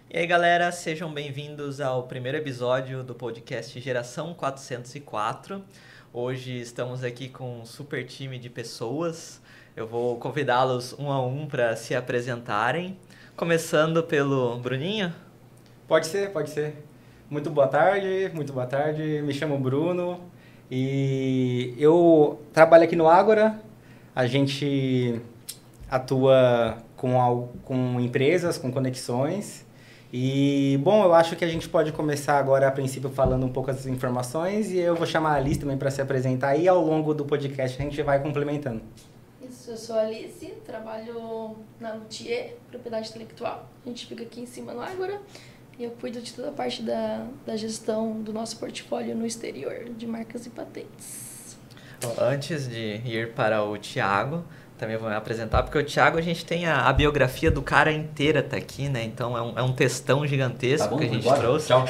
E aí, galera, sejam bem-vindos ao primeiro episódio do podcast Geração 404. Hoje estamos aqui com um super time de pessoas. Eu vou convidá-los um a um para se apresentarem, começando pelo Bruninho. Pode ser, pode ser. Muito boa tarde. Me chamo Bruno e eu trabalho aqui no Ágora. A gente atua com empresas, com conexões. E, bom, eu acho que a gente pode começar agora, a princípio, falando um pouco das informações e eu vou chamar a Alice também para se apresentar e ao longo do podcast a gente vai complementando. Isso, eu sou a Alice, trabalho na Luthier, propriedade intelectual. A gente fica aqui em cima no Ágora e eu cuido de toda a parte da gestão do nosso portfólio no exterior, de marcas e patentes. Bom, antes de ir para o Thiago, também vou me apresentar, porque o Thiago, a gente tem a biografia do cara inteira tá aqui, né? Então é um textão gigantesco Tá bom, que a gente embora. trouxe. Tchau.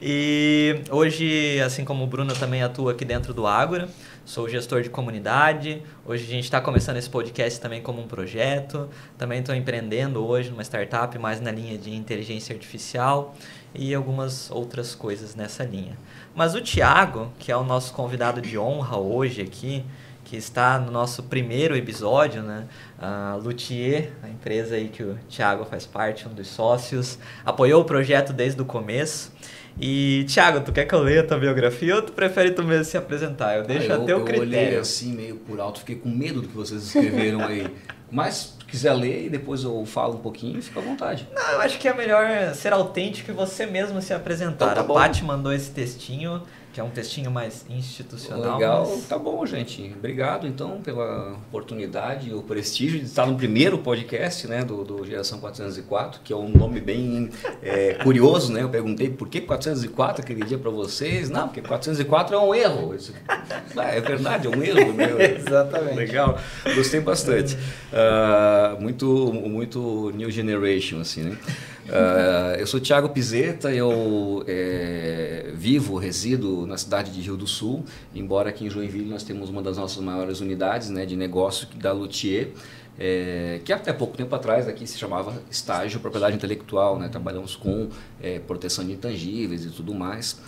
E hoje, assim como o Bruno também atua aqui dentro do Ágora, sou gestor de comunidade. Hoje a gente está começando esse podcast também como um projeto. Também estou empreendendo hoje numa startup mais na linha de inteligência artificial e algumas outras coisas nessa linha. Mas o Thiago, que é o nosso convidado de honra hoje aqui, que está no nosso primeiro episódio, né? A Luthier, a empresa aí que o Thiago faz parte, um dos sócios, apoiou o projeto desde o começo. E, Thiago, tu quer que eu leia a tua biografia ou tu prefere tu mesmo se apresentar? Eu deixo a teu critério. Eu olhei assim meio por alto, fiquei com medo do que vocês escreveram aí. Mas, se quiser ler e depois eu falo um pouquinho, fica à vontade. Não, eu acho que é melhor ser autêntico e você mesmo se apresentar. Então, tá a bom. Paty mandou esse textinho, que é um textinho mais institucional. Legal, mas... tá bom, gente. Obrigado, então, pela oportunidade e o prestígio de estar no primeiro podcast, né, do Geração 404, que é um nome bem curioso, né? Eu perguntei por que 404 aquele dia para vocês. Não, porque 404 é um erro. É verdade, é um erro. Né? Exatamente. Legal, gostei bastante. Muito new generation, assim, né? Eu sou Thiago Pizeta, eu resido na cidade de Rio do Sul, embora aqui em Joinville nós temos uma das nossas maiores unidades, né, de negócio da Luthier, que até pouco tempo atrás aqui se chamava Estágio Propriedade Intelectual, né? Trabalhamos com proteção de intangíveis e tudo mais.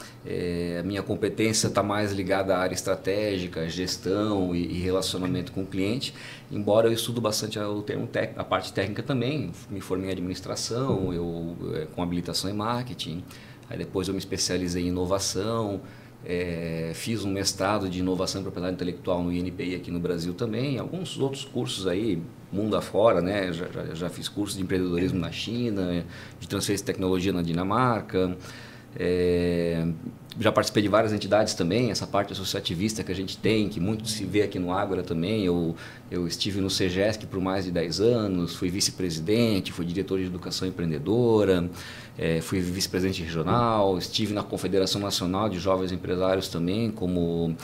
A minha competência está mais ligada à área estratégica, gestão e relacionamento com o cliente, embora eu estudo bastante a parte técnica também. Me formei em administração, com habilitação em marketing, aí depois eu me especializei em inovação. Fiz um mestrado de inovação e propriedade intelectual no INPI aqui no Brasil também, alguns outros cursos aí, mundo afora, né? Já fiz cursos de empreendedorismo na China, de transferência de tecnologia na Dinamarca, já participei de várias entidades também, essa parte associativista que a gente tem, que muito se vê aqui no Ágora também. Eu estive no CEGESC por mais de 10 anos, fui vice-presidente, fui diretor de educação empreendedora, fui vice-presidente regional, estive na Confederação Nacional de Jovens Empresários também, como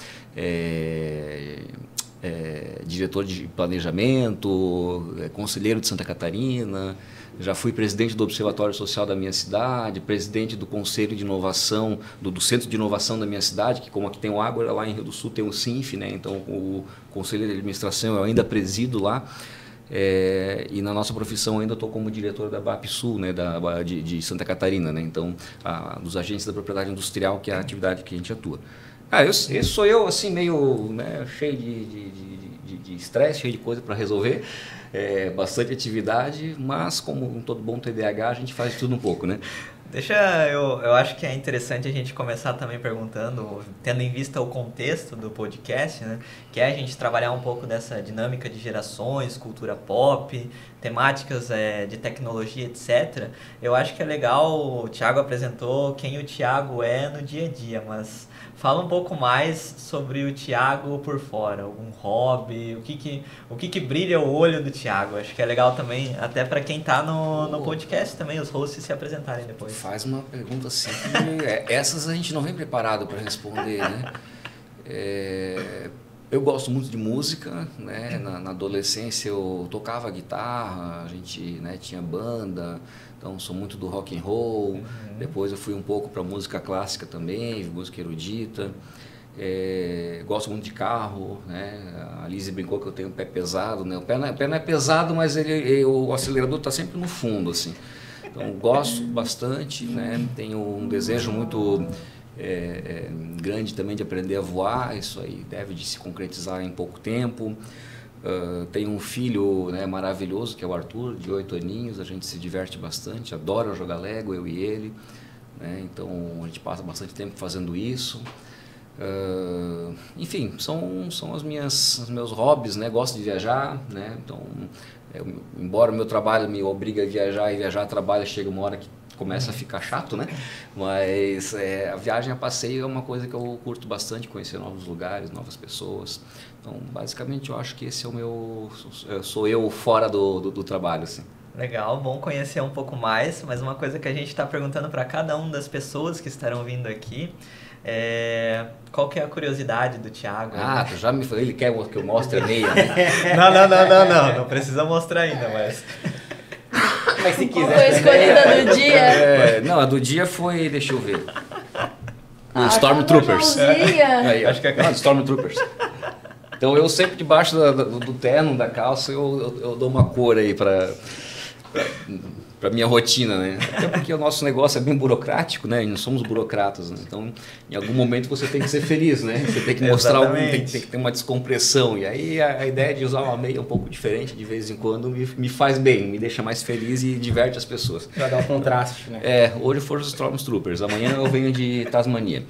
diretor de planejamento, conselheiro de Santa Catarina. Já fui presidente do Observatório Social da minha cidade, presidente do Conselho de Inovação, do Centro de Inovação da minha cidade, que como aqui tem o Ágora, lá em Rio do Sul tem o SINF, né? Então o Conselho de Administração eu ainda presido lá. E na nossa profissão eu ainda estou como diretor da BAPSul, né? de Santa Catarina, né? Então dos agentes da propriedade industrial, que é a atividade que a gente atua. Esse sou eu, assim, meio, né, cheio de estresse, cheio de coisa para resolver, bastante atividade, mas como todo bom TDAH, a gente faz de tudo um pouco, né? Eu acho que é interessante a gente começar também perguntando, tendo em vista o contexto do podcast, né? Que é a gente trabalhar um pouco dessa dinâmica de gerações, cultura pop, temáticas de tecnologia, etc. Eu acho que é legal, o Thiago apresentou quem o Thiago é no dia a dia, mas fala um pouco mais sobre o Thiago por fora, algum hobby, o que brilha o olho do Thiago. Acho que é legal também, até para quem está no podcast também, os hosts se apresentarem depois. Faz uma pergunta assim, essas a gente não vem preparado para responder, né? Eu gosto muito de música, né? Na adolescência eu tocava guitarra, a gente, né, tinha banda, então sou muito do rock and roll. Depois eu fui um pouco para música clássica também, música erudita. Gosto muito de carro, né? A Lizzie brincou que eu tenho um pé pesado, né? O pé não é pesado, mas o acelerador está sempre no fundo, assim. Então gosto bastante, né? Tenho um desejo muito grande também de aprender a voar. Isso aí deve de se concretizar em pouco tempo. Tenho um filho, né, maravilhoso, que é o Arthur, de 8 aninhos. A gente se diverte bastante, adora jogar Lego, eu e ele, né? Então a gente passa bastante tempo fazendo isso. Enfim, são os meus hobbies, né? Gosto de viajar, né? Então, embora o meu trabalho me obrigue a viajar e viajar a trabalho, chega uma hora que começa a ficar chato, né? Mas a viagem a passeio é uma coisa que eu curto bastante, conhecer novos lugares, novas pessoas. Então, basicamente, eu acho que esse é o meu... sou eu fora do trabalho, assim. Legal, bom conhecer um pouco mais, mas uma coisa que a gente está perguntando para cada uma das pessoas que estarão vindo aqui qual que é a curiosidade do Thiago? Tu já me falou, ele quer que eu mostre a meia, né? Não precisa mostrar ainda, mas... Mas se quiser... Foi escolhida do dia. Não, a do dia foi, deixa eu ver, o Stormtroopers. Aí, acho que é Stormtroopers. Então eu sempre debaixo do terno, da calça, eu dou uma cor aí para minha rotina, né? Até porque o nosso negócio é bem burocrático, né? Nós somos burocratas, né? Então, em algum momento você tem que ser feliz, né? Você tem que mostrar tem que ter uma descompressão. E aí a ideia de usar uma meia um pouco diferente de vez em quando me faz bem, me deixa mais feliz e diverte as pessoas. Pra dar um contraste, né? Hoje foram os Stormtroopers, amanhã eu venho de Tasmania.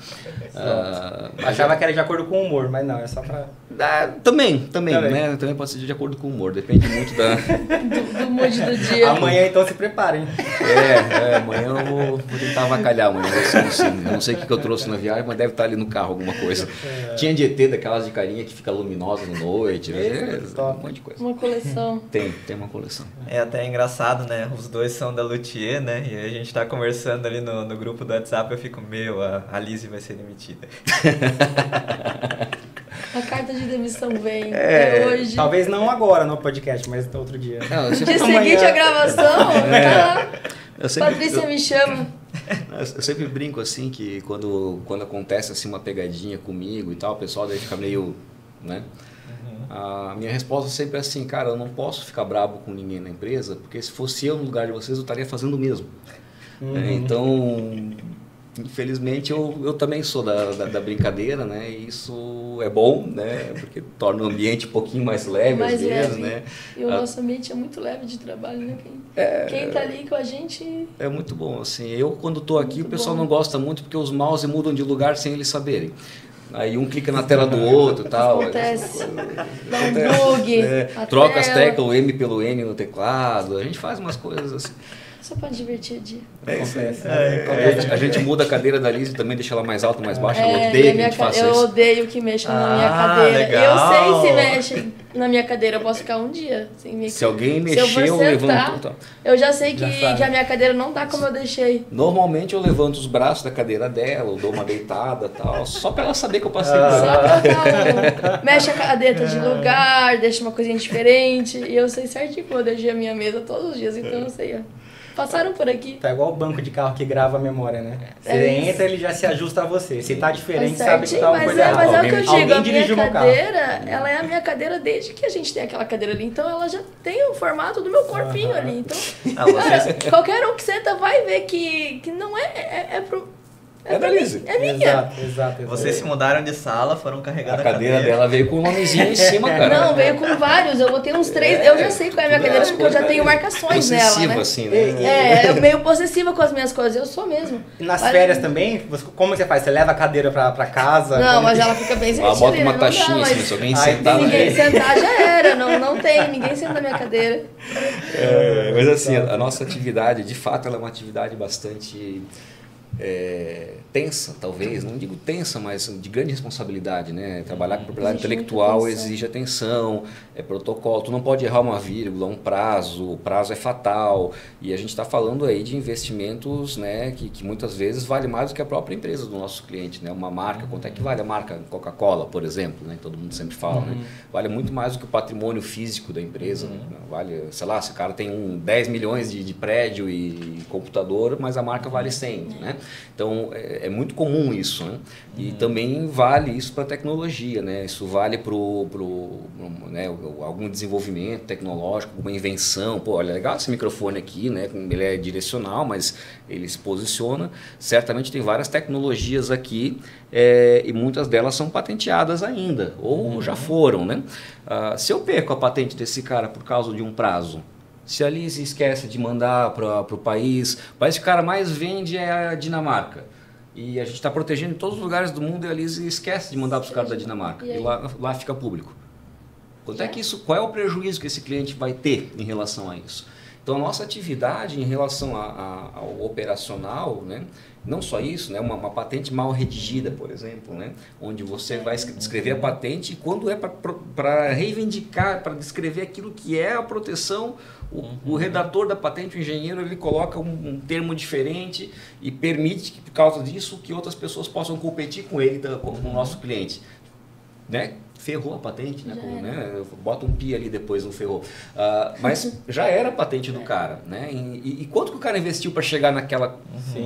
Achava que era de acordo com o humor, mas não, é só pra... Também, né? Também pode ser de acordo com o humor, depende muito do mood do dia. Amanhã então se preparem. Amanhã eu vou tentar avacalhar amanhã. Eu não sei o que eu trouxe na viagem, mas deve estar ali no carro alguma coisa. Tinha de ET, daquelas de carinha que fica luminosa na noite, um monte de coisa. Uma coleção. Tem uma coleção. É até engraçado, né? Os dois são da Luthier, né? E a gente tá conversando ali no grupo do WhatsApp, eu fico, a Lizzie vai ser demitida. A carta de demissão vem hoje. Talvez não agora no podcast, mas outro dia. Não, dia seguinte a gravação, Patrícia me chama. Eu sempre brinco assim que quando acontece assim uma pegadinha comigo e tal, o pessoal daí fica meio, né? A minha resposta sempre é assim, cara, eu não posso ficar brabo com ninguém na empresa, porque se fosse eu no lugar de vocês, eu estaria fazendo o mesmo. Então, infelizmente, eu também sou da brincadeira, né? E isso é bom, né? Porque torna o ambiente um pouquinho mais leve às vezes, né? E o nosso ambiente é muito leve de trabalho, né? Quem tá ali com a gente... É muito bom, assim. Eu, quando tô aqui, o pessoal não gosta muito porque os mouse mudam de lugar sem eles saberem. Aí um clica na tela do outro e tal. Acontece. Dá um bug. Troca as teclas, o M pelo N no teclado. A gente faz umas coisas assim. Só pra divertir o dia. A gente muda a cadeira da Lizzie também, deixa ela mais alta, mais baixa. Eu odeio que a gente faça isso. Eu odeio que mexam na minha cadeira. Legal. Eu sei se mexe na minha cadeira, eu posso ficar um dia sem mexer. Se alguém mexer, eu levanto. Tá. Eu já sei que a minha cadeira não tá como eu deixei. Normalmente eu levanto os braços da cadeira dela, eu dou uma deitada e tal, só pra ela saber que eu passei por Só pra mexe a cadeira de lugar, deixa uma coisinha diferente. E eu sei certinho que eu deixei a minha mesa todos os dias, então eu sei, ó. Passaram por aqui. Tá igual o banco de carro que grava a memória, né? Você entra, ele já se ajusta a você. Se tá diferente, sabe que tá uma coisa errada. Mas é o que eu digo, a minha cadeira, ela é a minha cadeira desde que a gente tem aquela cadeira ali. Então ela já tem o formato do meu corpinho ali. Então, qualquer um que senta vai ver que não é da Lizzie. É minha. Exato. Vocês se mudaram de sala, foram carregando a cadeira dela veio com um nomezinho em cima, cara. Não, veio com vários. Eu botei uns 3. Eu já sei qual é a minha cadeira, porque eu já tenho marcações nela, né? Assim, né? Eu meio possessiva com as minhas coisas. Eu sou mesmo. E nas férias também? Como você faz? Você leva a cadeira pra casa? Não, mas ela fica bem certinha. Ela bota uma taxinha assim, se alguém sentar... Ninguém sentar já era. Não tem. Ninguém senta na minha cadeira. Mas assim, a nossa atividade, de fato, ela é uma atividade bastante... tensa, talvez, não digo tensa, mas de grande responsabilidade, né? Trabalhar com propriedade intelectual exige atenção, é protocolo, tu não pode errar uma vírgula, um prazo, o prazo é fatal, e a gente está falando aí de investimentos, né, que muitas vezes vale mais do que a própria empresa do nosso cliente, né? Uma marca, quanto é que vale a marca Coca-Cola, por exemplo, né? Todo mundo sempre fala, né? Vale muito mais do que o patrimônio físico da empresa, né? Vale, sei lá, se o cara tem 10 milhões de prédio e computador, mas a marca vale 100, né? né? Então, é muito comum isso, né? E também vale isso para a tecnologia, né? Isso vale para né, algum desenvolvimento tecnológico, alguma invenção. Pô, olha, legal esse microfone aqui, né? Ele é direcional, mas ele se posiciona. Certamente tem várias tecnologias aqui e muitas delas são patenteadas ainda, ou já foram, né? Se eu perco a patente desse cara por causa de um prazo, se a Lise esquece de mandar para o país que o cara mais vende é a Dinamarca. E a gente está protegendo em todos os lugares do mundo e a Lise esquece de mandar para os caras da Dinamarca. E lá fica público. Qual é o prejuízo que esse cliente vai ter em relação a isso? Então, a nossa atividade em relação ao operacional, né? Não só isso, né? Uma patente mal redigida, por exemplo, né? Onde você vai descrever a patente quando é para reivindicar, para descrever aquilo que é a proteção, o redator da patente, o engenheiro, ele coloca um termo diferente e permite que, por causa disso, que outras pessoas possam competir com ele, com o nosso cliente, né? Ferrou a patente, né? Bota um pi ali depois, não ferrou. Mas já era a patente do cara, né? E quanto que o cara investiu para chegar naquela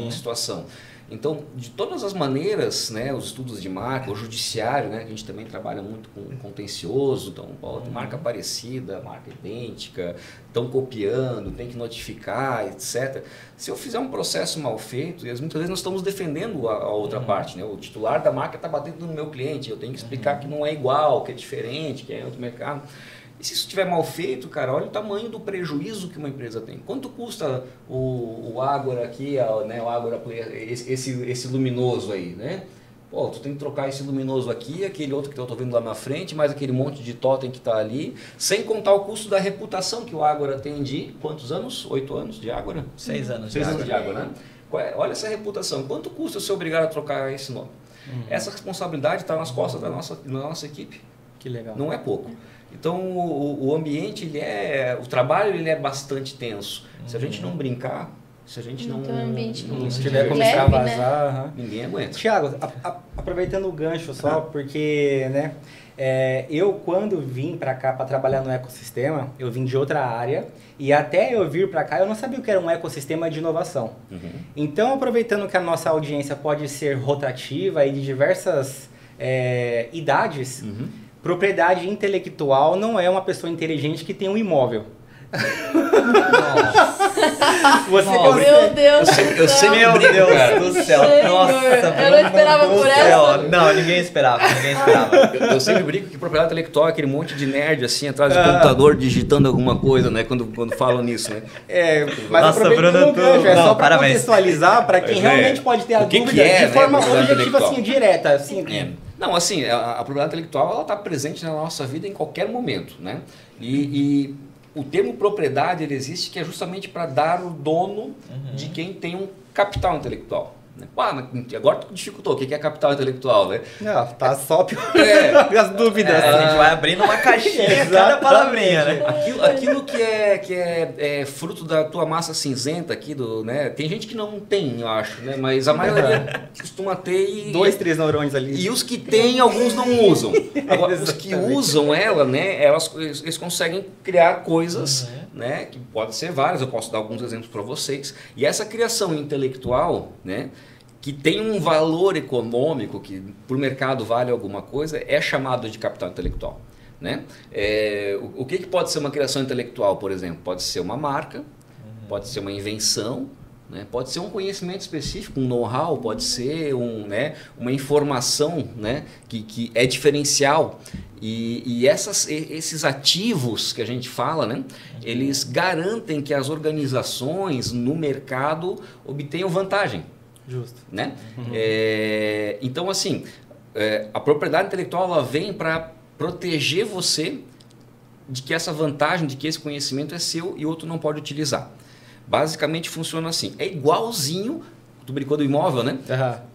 situação? Então, de todas as maneiras, né, os estudos de marca, o judiciário, né, que a gente também trabalha muito com contencioso, então, marca parecida, marca idêntica, estão copiando, tem que notificar, etc. Se eu fizer um processo mal feito, e muitas vezes nós estamos defendendo a outra parte, né? O titular da marca está batendo no meu cliente, eu tenho que explicar que não é igual, que é diferente, que é outro mercado. E se isso estiver mal feito, cara, olha o tamanho do prejuízo que uma empresa tem. Quanto custa o Ágora aqui, né, o Ágora Player, esse luminoso aí, né? Pô, tu tem que trocar esse luminoso aqui, aquele outro que eu estou vendo lá na frente, mais aquele monte de totem que está ali, sem contar o custo da reputação que o Ágora tem de quantos anos? 8 anos de Ágora? 6 anos. 6 anos de Ágora, né? Olha essa reputação. Quanto custa eu ser obrigado a trocar esse nome? Essa responsabilidade está nas costas da nossa equipe. Que legal. Não é pouco. Então, o ambiente, o trabalho ele é bastante tenso. Se a gente não brincar, se a gente não tiver como extravasar, né? Ninguém aguenta. Thiago, aproveitando o gancho só, porque, né, eu quando vim para cá para trabalhar no ecossistema, eu vim de outra área e até eu vir para cá eu não sabia o que era um ecossistema de inovação. Então, aproveitando que a nossa audiência pode ser rotativa e de diversas idades, propriedade intelectual não é uma pessoa inteligente que tem um imóvel. Meu Deus do céu. Meu Deus do céu. Nossa, eu não esperava por essa. Não, ninguém esperava. Eu sempre brinco que propriedade intelectual é aquele monte de nerd assim atrás do computador digitando alguma coisa, né? Quando falam nisso, né? Mas nossa, Bruno, só para contextualizar para quem realmente pode ter a dúvida de forma objetiva, assim, direta, assim. Não, assim, a propriedade intelectual ela está presente na nossa vida em qualquer momento, né? E o termo propriedade ele existe que é justamente para dar o dono de quem tem um capital intelectual. Agora tu dificultou, o que é capital intelectual, né? Não, tá só as dúvidas. A gente vai abrindo uma caixinha cada palavrinha, né? Aquilo que é fruto da tua massa cinzenta aqui, né? Tem gente que não tem, eu acho, né? Mas a maioria costuma ter 2, 3 neurônios ali. E os que têm, alguns não usam. Agora, os que usam ela, né? Eles conseguem criar coisas, né? Que podem ser várias, eu posso dar alguns exemplos para vocês. E essa criação intelectual, né? Que tem um valor econômico, que por mercado vale alguma coisa, é chamado de capital intelectual. Né? O que pode ser uma criação intelectual, por exemplo? Pode ser uma marca, pode ser uma invenção, né? Pode ser um conhecimento específico, um know-how, pode ser uma informação, né? que é diferencial. E esses ativos que a gente fala, né? Eles garantem que as organizações no mercado obtenham vantagem. Justo. Né? Então, assim, a propriedade intelectual ela vem para proteger você de que essa vantagem, de que esse conhecimento é seu e outro não pode utilizar. Basicamente funciona assim. É igualzinho, tu brincou do imóvel, né?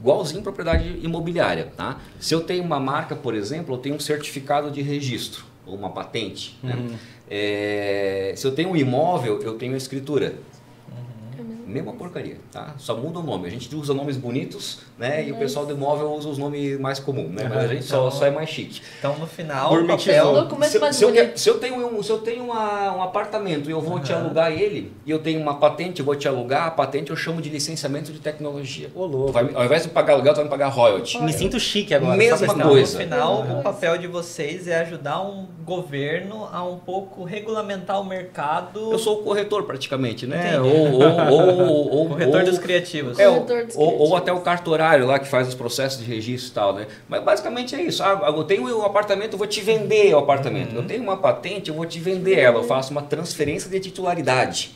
Igualzinho propriedade imobiliária. Tá? Se eu tenho uma marca, por exemplo, eu tenho um certificado de registro, ou uma patente. Né? Se eu tenho um imóvel, eu tenho a escritura. Mesma porcaria, tá? Só muda o nome. A gente usa nomes bonitos, né? E o pessoal do imóvel usa os nomes mais comuns, né? Mas a gente só é mais chique. Então, no final, Se eu tenho um apartamento e eu vou te alugar ele, e eu tenho uma patente, eu vou te alugar, a patente eu chamo de licenciamento de tecnologia. Ô, louco. Ao invés de pagar aluguel, tu vai me pagar royalty. Me sinto chique agora. Mesma então, coisa. no final, o papel de vocês é ajudar um governo a um pouco regulamentar o mercado. Eu sou o corretor praticamente, né? Corretor dos criativos. Ou até o cartorário lá que faz os processos de registro e tal, né? Mas basicamente é isso. Eu tenho um apartamento, eu vou te vender o apartamento. Eu tenho uma patente, eu vou te vender ela. Eu faço uma transferência de titularidade.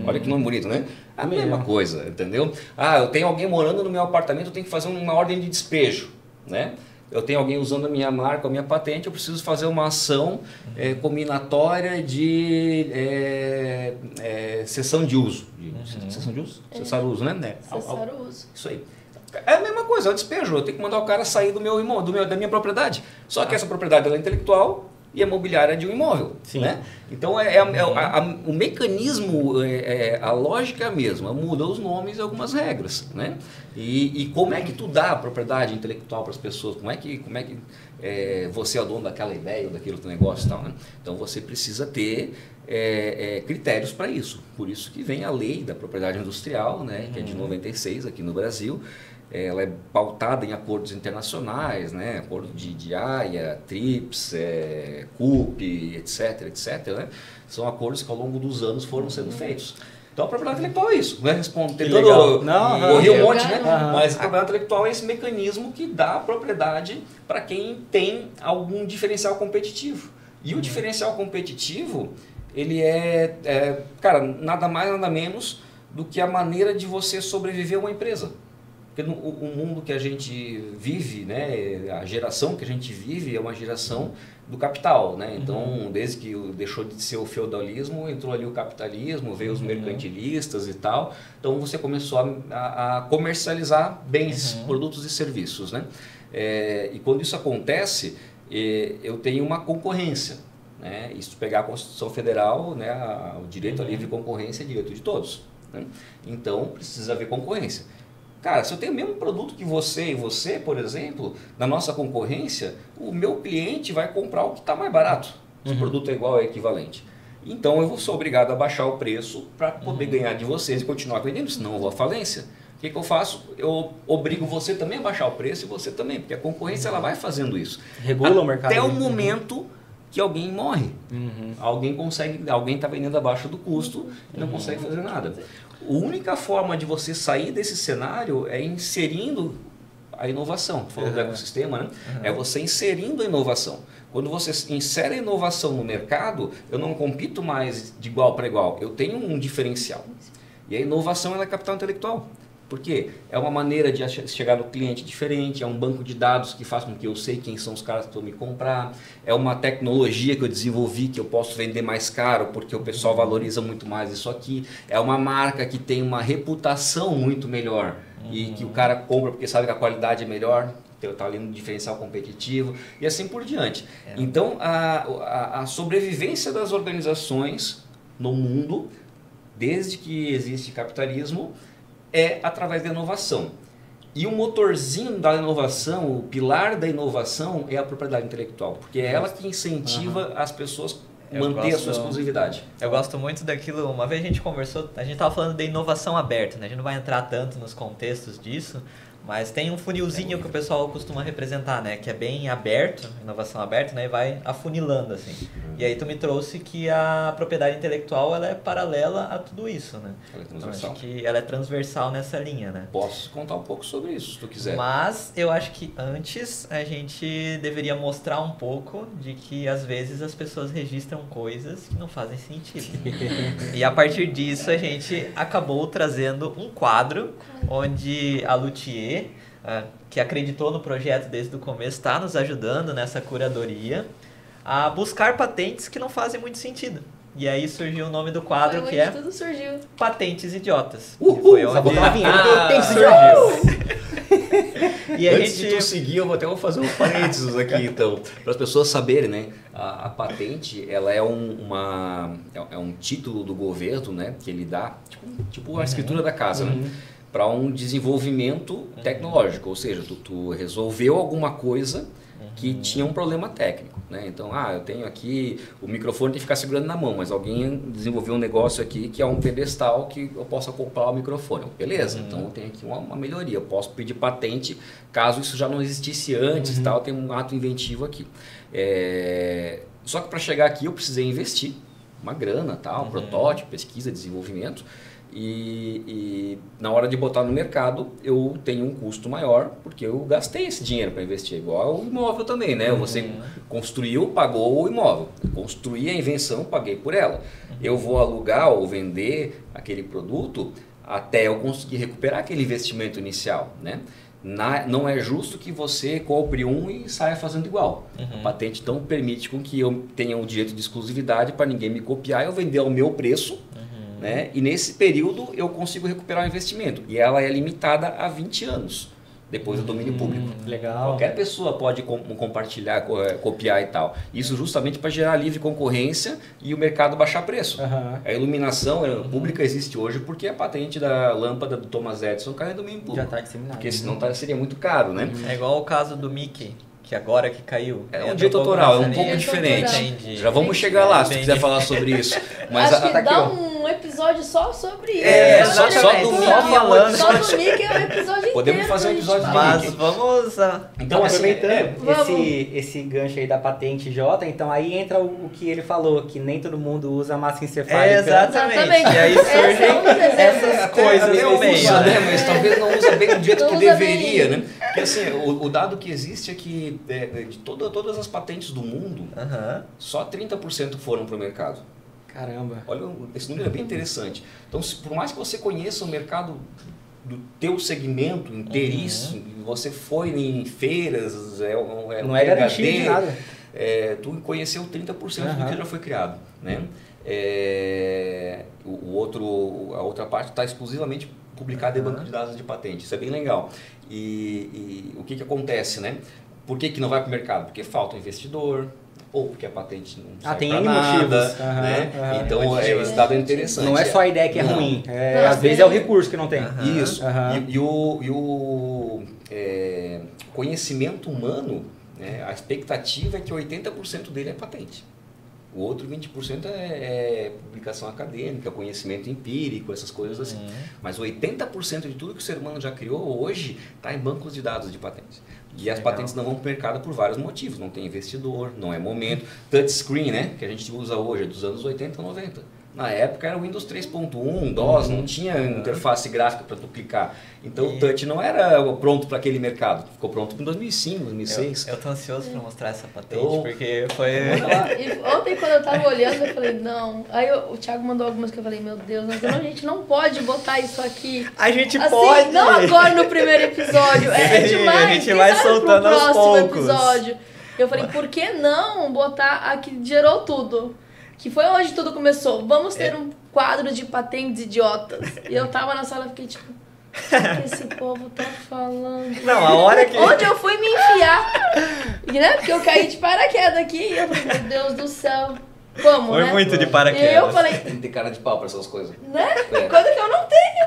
Olha que nome bonito, né? A mesma coisa, entendeu? Eu tenho alguém morando no meu apartamento, eu tenho que fazer uma ordem de despejo, né? Eu tenho alguém usando a minha marca, a minha patente, eu preciso fazer uma ação combinatória de cessão de uso. Cessão de uso? Cessar o uso, né? Cessar o uso. Isso aí. É a mesma coisa, é o despejo. Eu tenho que mandar o cara sair da minha propriedade. Só que essa propriedade ela é intelectual e a mobiliária de um imóvel. Sim. Né? Então o mecanismo, a lógica é a mesma, muda os nomes e algumas regras. Né? E como é que tu dá a propriedade intelectual para as pessoas? Como é que você é o dono daquela ideia ou daquele outro negócio e tal? Né? Então você precisa ter critérios para isso. Por isso que vem a lei da propriedade industrial, né? Que é de 96 aqui no Brasil. Ela é pautada em acordos internacionais, né? Acordo de Haia, TRIPS, CUP, etc. Né? São acordos que ao longo dos anos foram sendo feitos. Então a propriedade intelectual é isso, não é responder corri um monte, né? Mas a propriedade intelectual é esse mecanismo que dá a propriedade para quem tem algum diferencial competitivo. E o diferencial competitivo, ele cara, nada mais, nada menos do que a maneira de você sobreviver a uma empresa. Porque o mundo que a gente vive, né, a geração que a gente vive é uma geração do capital. Né? Então, desde que deixou de ser o feudalismo, entrou ali o capitalismo, veio os mercantilistas e tal. Então, você começou a comercializar bens, produtos e serviços. Né? E quando isso acontece, eu tenho uma concorrência. Né? E se tu pegar a Constituição Federal, né, o direito à livre concorrência é direito de todos. Né? Então, precisa haver concorrência. Cara, se eu tenho o mesmo produto que você e você, por exemplo, na nossa concorrência, o meu cliente vai comprar o que está mais barato. Se o produto é igual, é equivalente. Então eu sou obrigado a baixar o preço para poder ganhar de vocês e continuar vendendo, senão eu vou à falência. O que eu faço? Eu obrigo você também a baixar o preço e você também, porque a concorrência ela vai fazendo isso. Regula o mercado. Até o momento que alguém morre. Alguém está vendendo abaixo do custo e não consegue fazer nada. A única forma de você sair desse cenário é inserindo a inovação. Falando do ecossistema, né? É você inserindo a inovação. Quando você insere a inovação no mercado, eu não compito mais de igual para igual. Eu tenho um diferencial. E a inovação ela é capital intelectual. Por quê? É uma maneira de chegar no cliente diferente, é um banco de dados que faz com que eu sei quem são os caras que vão me comprar, é uma tecnologia que eu desenvolvi que eu posso vender mais caro porque o pessoal valoriza muito mais isso aqui, é uma marca que tem uma reputação muito melhor e que o cara compra porque sabe que a qualidade é melhor, está ali no diferencial competitivo e assim por diante. Então a sobrevivência das organizações no mundo, desde que existe capitalismo, é através da inovação. E o motorzinho da inovação, o pilar da inovação é a propriedade intelectual, porque é ela que incentiva as pessoas a manter a sua exclusividade. Eu gosto muito daquilo, uma vez a gente conversou, a gente estava falando de inovação aberta, né? A gente não vai entrar tanto nos contextos disso, mas tem um funilzinho que o pessoal costuma representar, né? Que é bem aberto, inovação aberta, né? E vai afunilando, assim. E aí tu me trouxe que a propriedade intelectual, ela é paralela a tudo isso, né? Ela é transversal. Então, acho que ela é transversal nessa linha, né? Posso contar um pouco sobre isso, se tu quiser. Mas eu acho que antes a gente deveria mostrar um pouco de que às vezes as pessoas registram coisas que não fazem sentido. E a partir disso a gente acabou trazendo um quadro onde a Luthier, que acreditou no projeto desde o começo, está nos ajudando nessa curadoria a buscar patentes que não fazem muito sentido. E aí surgiu o nome do quadro, que é tudo surgiu. Patentes Idiotas. Foi onde surgiu. E Antes de tu seguir, eu vou fazer um parênteses aqui, então, para as pessoas saberem, né? A patente, ela é um título do governo, né? Que ele dá, tipo a escritura da casa, né? Para um desenvolvimento tecnológico, ou seja, tu resolveu alguma coisa que tinha um problema técnico, né? Então, eu tenho aqui, o microfone tem que ficar segurando na mão, mas alguém desenvolveu um negócio aqui que é um pedestal que eu posso acoplar o microfone. Beleza, então eu tenho aqui uma melhoria, eu posso pedir patente caso isso já não existisse antes, tal, tem um ato inventivo aqui. Só que para chegar aqui eu precisei investir uma grana, tal, protótipo, pesquisa, desenvolvimento. E na hora de botar no mercado eu tenho um custo maior porque eu gastei esse dinheiro para investir, igual o imóvel também, né? Você construiu, pagou o imóvel, construí a invenção, paguei por ela. Eu vou alugar ou vender aquele produto até eu conseguir recuperar aquele investimento inicial, né? Não é justo que você compre um e saia fazendo igual. A patente então permite com que eu tenha um direito de exclusividade para ninguém me copiar e eu vender ao meu preço. Né? E nesse período eu consigo recuperar o investimento. E ela é limitada a 20 anos, depois do domínio público. Legal. Qualquer pessoa pode compartilhar, copiar e tal. Isso justamente para gerar livre concorrência e o mercado baixar preço. A iluminação pública existe hoje porque a patente da lâmpada do Thomas Edison caiu no domínio público. Já está disseminado. Porque senão seria muito caro, né? É igual o caso do Mickey, que agora que caiu. É um direito autoral, é um pouco diferente. Entendi. Já vamos chegar lá, se tu quiser falar sobre isso. Mas acho que tá aqui, dá ó. um episódio só sobre isso. Só do Mickey. Só do Mickey é um episódio Podemos inteiro fazer um episódio pra de gente Mas vamos... Então, assim, aproveitando esse gancho aí da patente J, então aí entra o que ele falou, que nem todo mundo usa massa encefálica. Exatamente. E aí surgem essas coisas até no meio. usa, né? Mas talvez não usa bem do jeito Não que usa deveria, bem. né? Porque assim, o dado que existe é que de todas as patentes do mundo, só 30% foram para o mercado. Caramba. Olha, esse número é bem interessante. Então, por mais que você conheça o mercado do teu segmento inteiríssimo, você foi em feiras, não é garantido de nada. Tu conheceu 30% do que já foi criado, né? A outra parte está exclusivamente publicada em banco de dados de patente. Isso é bem legal. E o que acontece, né? Por que não vai para o mercado? Porque falta investidor, ou porque a patente não serve tem para N nada, motivos. né? Então, esse dado é interessante. Não é só a ideia que é Não. ruim, Não, às vezes é o recurso que não tem. Isso. E o conhecimento humano, né, a expectativa é que 80% dele é patente. O outro 20% é publicação acadêmica, conhecimento empírico, essas coisas assim. Mas 80% de tudo que o ser humano já criou hoje está em bancos de dados de patentes. E as patentes não vão para o mercado por vários motivos. Não tem investidor, não é momento. Touchscreen, né, que a gente usa hoje, é dos anos 80 e 90. Na época era o Windows 3.1, DOS, não tinha interface gráfica para tu clicar. Então o touch não era pronto para aquele mercado. Ficou pronto em 2005, 2006. Eu tô ansioso para mostrar essa patente, porque foi... E ontem quando eu tava olhando, eu falei, não. Aí o Thiago mandou algumas que eu falei, meu Deus, mas a gente não pode botar isso aqui. A gente assim, pode! Não agora no primeiro episódio, é demais. A gente Quem vai sabe soltando pro aos próximo poucos. episódio. Eu falei, por que não botar aqui gerou tudo? Que foi onde tudo começou. Vamos ter um quadro de patentes idiotas. E eu tava na sala e fiquei tipo, o que esse povo tá falando? Não, a hora que... Onde eu fui me enfiar? E, né? Porque eu caí de paraquedas aqui e eu falei, meu Deus do céu. Como, Foi né? muito de E paraquedas. eu falei, Tem que ter cara de pau para essas coisas. né? Coisa que eu não tenho.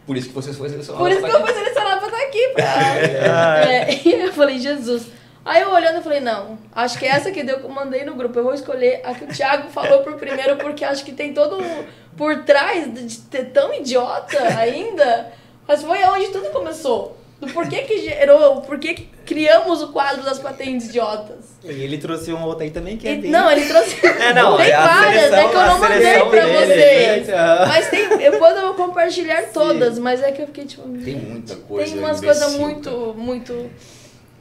Por isso que você foi selecionado. Por isso que eu fui selecionada pra estar aqui. E eu falei, Jesus. Aí eu olhando, eu falei, não, acho que essa que eu mandei no grupo. Eu vou escolher a que o Thiago falou por primeiro, porque acho que tem todo por trás de ter tão idiota ainda. Mas foi onde tudo começou. Do porquê que gerou, porquê que criamos o quadro das patentes idiotas. E ele trouxe uma outra aí também que é bem... Não, ele trouxe... não, tem a várias, seleção- é que eu não a mandei seleção pra dele, vocês. gente. Mas tem, depois eu vou compartilhar todas, mas é que eu fiquei tipo... Tem muita coisa. Tem umas imbecil, coisas cara. muito...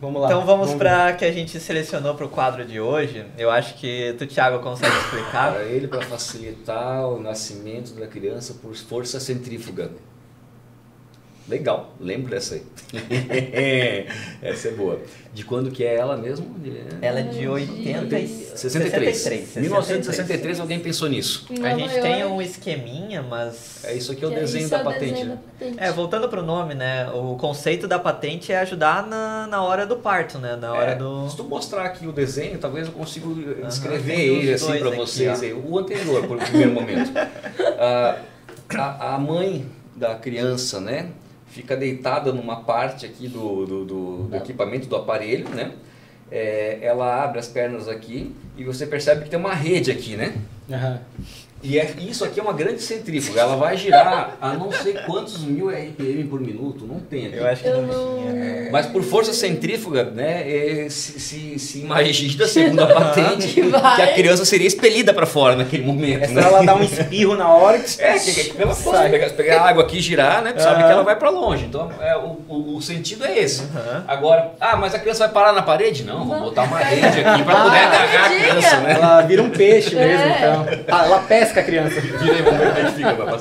Vamos lá. Então vamos para que a gente selecionou para o quadro de hoje. Eu acho que tu, Thiago, consegue explicar. Para ele, para facilitar o nascimento da criança por força centrífuga. Legal, lembro dessa aí. Essa é boa. De quando que é ela mesmo? Ela é de 63. 1963, alguém pensou nisso. Em A Nova gente York. tem um esqueminha, mas... Isso aqui é o Que desenho isso da é o patente. desenho né? da patente. voltando pro nome, né? O conceito da patente é ajudar na hora do parto, né? Na hora do... Se tu mostrar aqui o desenho, talvez eu consiga descrever tem os ele assim dois para aqui, vocês. ó. Aí. O anterior, por primeiro momento. A mãe da criança, né? Fica deitada numa parte aqui do equipamento, do aparelho, né? Ela abre as pernas aqui e você percebe que tem uma rede aqui, né? Aham. E isso aqui é uma grande centrífuga, ela vai girar a não sei quantos 1000 RPM por minuto, não tem aqui. Eu acho que Eu não tinha. não... Mas por força centrífuga, né, se imagina, segundo a patente, Que vai. que a criança seria expelida para fora naquele momento. É só Né? ela dar um espirro na hora que... Que ela sai, pegar a água aqui e girar, né? Tu sabe que ela vai para longe. Então o sentido é esse. Agora, mas a criança vai parar na parede? Não, vamos botar uma rede aqui para poder agarrar a criança, né? Ela vira um peixe mesmo, É. então. Ela pesca a criança. Vira aí, vamos ver como é que fica.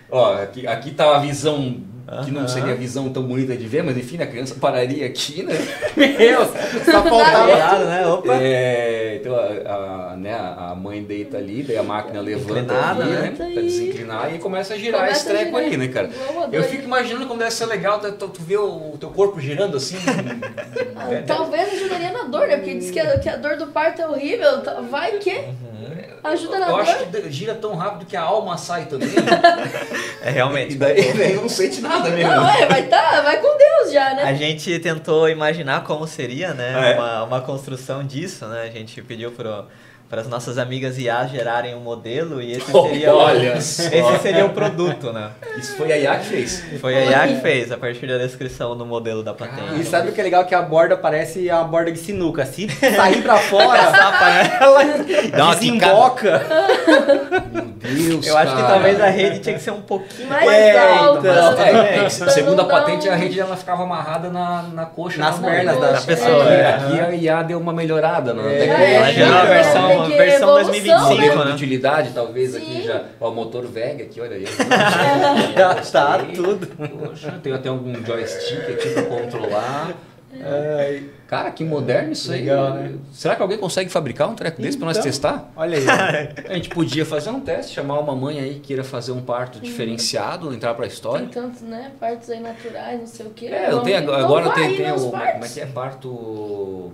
Ó, aqui tá a visão que não seria a visão tão bonita de ver, mas enfim, a criança pararia aqui, né? Meu, só faltava... Cuidado, né? Opa! Então a mãe deita ali, daí a máquina levanta Inclinada, ali, né? né? Pra desinclinar e começa a girar esse treco aí, né, cara? Eu fico imaginando como deve ser legal tu ver o teu corpo girando assim. Talvez ajudaria na dor, né? Porque diz que a dor do parto é horrível. Vai que ajuda na Eu dor. acho que gira tão rápido que a alma sai também. É realmente. E daí não sente nada mesmo. Não, vai com Deus já, né? A gente tentou imaginar como seria, né? Ah, é? Uma construção disso, né? A gente pediu para as nossas amigas IA gerarem um modelo e esse seria, Olha só. esse seria o produto, né? Isso foi a IA que fez. Foi a IA que fez, a partir da descrição do modelo da patente. E sabe o que é legal? Que a borda parece uma borda de sinuca. Se sair pra fora, Ela Dá uma desemboca. Meu Deus, Eu acho que cara. talvez a rede tinha que ser um pouquinho Mais alta. alta. Segundo a Pra não patente, dar a rede ela ficava amarrada na coxa. Nas da mãe, pernas né? da pessoa, Aqui a IA deu uma melhorada na Ela já é uma versão, Tem que versão evolução, 2025, Modelo de né? utilidade, talvez Sim. aqui já. Ó, o motor VEG aqui, olha aí. Já tá tudo. Poxa, tem até algum joystick aqui pra controlar. Ai, Cara, que moderno isso aí. Legal, né? Será que alguém consegue fabricar um treco desse pra nós Então. testar? olha aí. A gente podia fazer um teste, chamar uma mãe aí que queira fazer um parto diferenciado, entrar pra história. Tem tantos, né? Partos aí naturais, não sei o quê. Eu tenho agora tem os o. Como é partos. que é? Parto.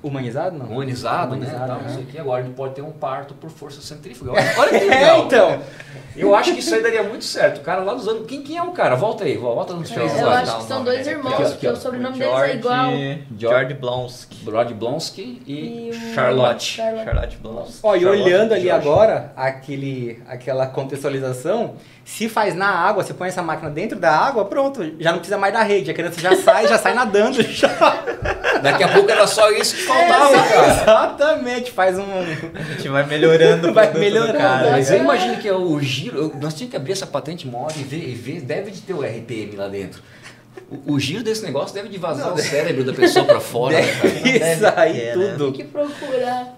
Humanizado, não? Humanizado, né? Humanizado, Tal, né? não sei o que. Agora ele pode ter um parto por força centrífuga. Olha que legal. Então. Eu acho que isso aí daria muito certo. O cara lá dos anos. Quem é o cara? Volta aí, volta nos filmes Eu lá. acho que são dois irmãos, Aqui, ó, porque o aqui, ó. sobrenome deles é igual. George Blonsky. Brod Blonsky e E o- Charlotte. Charlotte Blonsky. Ó, e Charlotte olhando ali George. agora, aquela contextualização, se faz na água, você põe essa máquina dentro da água, pronto, já não precisa mais da rede. A criança já sai nadando. Já. Daqui a pouco era só isso que faltava, cara. Exatamente, faz um... A gente vai melhorando o Vai produto do melhorando, cara. Mas eu imagino que é o giro. Nós tínhamos que abrir essa patente móvel e ver. Deve de ter o RPM lá dentro. O giro desse negócio deve de vazar o cérebro da pessoa pra fora. Né, cara? Deve deve sair ter, tudo. Tem que procurar.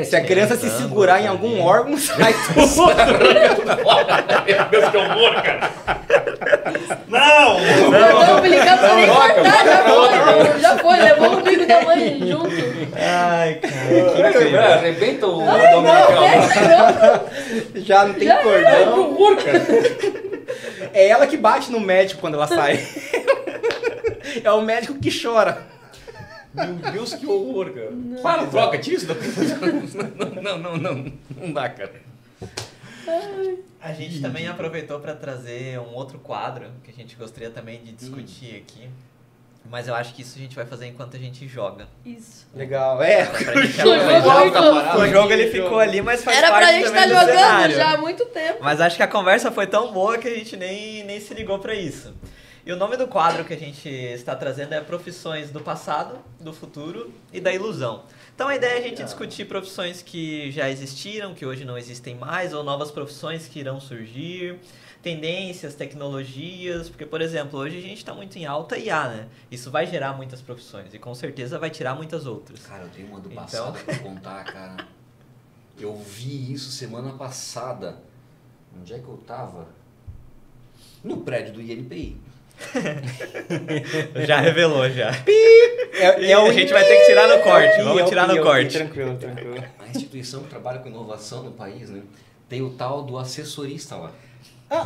Se a criança se segurar em algum órgão, sai tudo. Meu Deus, que horror, cara. Não, umbilical não nem cortar, já foi, levou o umbigo da mãe junto. Ai, cara, que incrível. Arrebenta o abdominal. Já não tem Já cordão. Que horror, cara. É ela que bate no médico quando ela sai. É o médico que chora. Meu Deus, que horror, cara. Para, troca, tira isso. Não dá, cara. A gente também aproveitou para trazer um outro quadro que a gente gostaria também de discutir aqui. Mas eu acho que isso a gente vai fazer enquanto a gente joga. Isso. Legal, é. Pra gente jogo aproveitar. tá parado O jogo ele ficou ali, mas faz Era parte pra gente também estar do jogando cenário. já há muito tempo. Mas acho que a conversa foi tão boa que a gente nem se ligou para isso. E o nome do quadro que a gente está trazendo é Profissões do Passado, do Futuro e da Ilusão. Então a ideia é a gente discutir profissões que já existiram, que hoje não existem mais, ou novas profissões que irão surgir, tendências, tecnologias, porque, por exemplo, hoje a gente está muito em alta IA, né? Isso vai gerar muitas profissões e com certeza vai tirar muitas outras. Cara, eu tenho uma do Então. passado pra contar, cara. Eu vi isso semana passada. Onde é que eu tava? No prédio do INPI. Já revelou, já. A gente vai ter que tirar no corte. Vamos tirar no corte. Tranquilo. A instituição que trabalha com inovação no país, né, tem o tal do assessorista lá.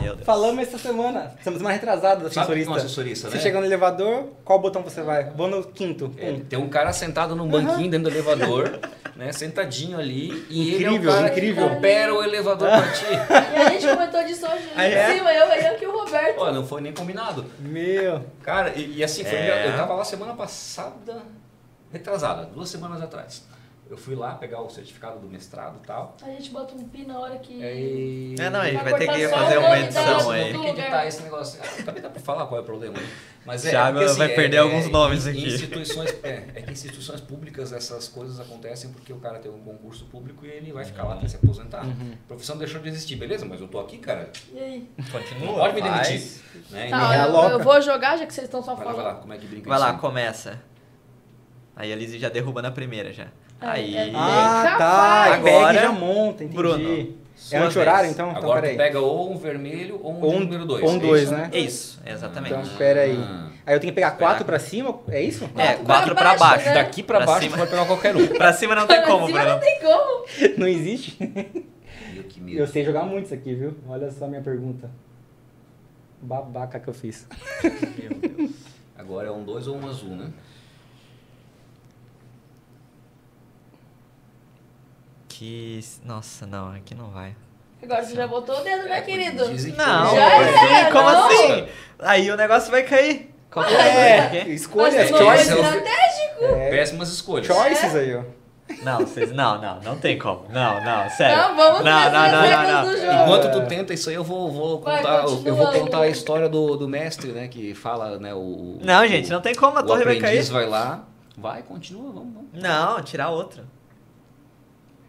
Meu Deus. Falamos essa semana retrasada da Sabe o que é um assessorista. assessorista, Você né? chega no elevador, qual botão você vai? Vou no quinto. Tem um cara sentado num banquinho dentro do elevador, né, sentadinho ali, e ele é o Incrível, cara incrível. que opera o elevador pra ti. E a gente comentou disso hoje em cima, eu aqui e o Roberto. Ó, não foi nem combinado. Meu. Cara, e assim, foi, É. eu tava lá semana passada, retrasada, 2 semanas atrás. Eu fui lá pegar o certificado do mestrado e tal. A gente bota um pi na hora que... Aí... Não, a gente Vai vai ter que cortar só fazer o uma nome edição da- aí. do- Tem que editar esse negócio. Também dá pra falar qual é o problema, né? Mas Thiago porque, assim, vai perder alguns nomes em aqui. Instituições, é que em instituições públicas essas coisas acontecem porque o cara tem um concurso público e ele vai ficar lá até se aposentar. A profissão deixou de existir, beleza? Mas eu tô aqui, cara. E aí? Continua. Não pode me faz. demitir. Né? Tá, é eu louca. vou jogar, já que vocês estão só Vai lá, falando. vai lá. Como é que brinca Vai lá, isso? começa. Aí a Lizzie já derruba na primeira já. Aí. Ah, tá. Agora, Agora já monta, entendi. Bruno, É sua anti-horário, vez. então? Então, Agora tu peraí. pega ou um vermelho ou um Ou um- número 2. ou um 2, né? Isso, exatamente. Então, peraí. Ah. Aí eu tenho que pegar 4 Esperar. pra cima? É isso? É, Quatro 4 pra pra baixo, baixo. né? Daqui pra baixo cima. tu pode pegar qualquer um. Pra cima não tem como, Cima Bruno. não tem como. Não existe? Meu, que medo. Eu sei jogar muito isso aqui, viu? Olha só a minha pergunta. Babaca que eu fiz. Meu Deus. Agora é um 2 ou um azul, né? Que. Nossa, não, aqui não vai. Agora você já botou o dedo, né, querido? Dizem que Não, Já é, como não. assim? Aí o negócio vai cair. Qual que É, é? escolha, Mas não foi choices. estratégico. É, péssimas escolhas. choices aí, ó. Não, vocês. Não tem como. Não, sério. Não, vamos trazer as regras do jogo. Enquanto tu tenta isso aí, eu vou Vai, contar, continua. eu vou contar a história do mestre, né? Que fala, né? Não, gente, não tem como, a o torre vai cair. aprendiz vai lá, vai, continua, vamos. Não, tirar outra.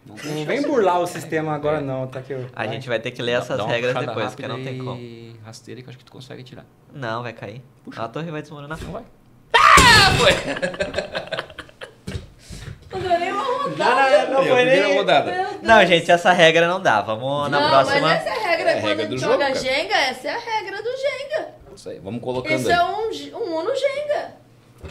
Não Não vem burlar o sistema agora não, tá aqui. A gente vai ter que ler essas regras depois, porque não tem como. Rasteira que eu acho que tu consegue tirar. Não, vai cair. A torre vai desmoronar. Não vai. Não deu nem uma rodada. Não foi Primeira nem. rodada. Meu Deus. Não, gente, essa regra não dá. Vamos na Não, próxima. mas essa é a regra. É a Quando regra a gente do joga jogo, cara. Jenga, essa é a regra do Jenga. Isso aí, vamos colocando Isso aí. é um Uno Jenga.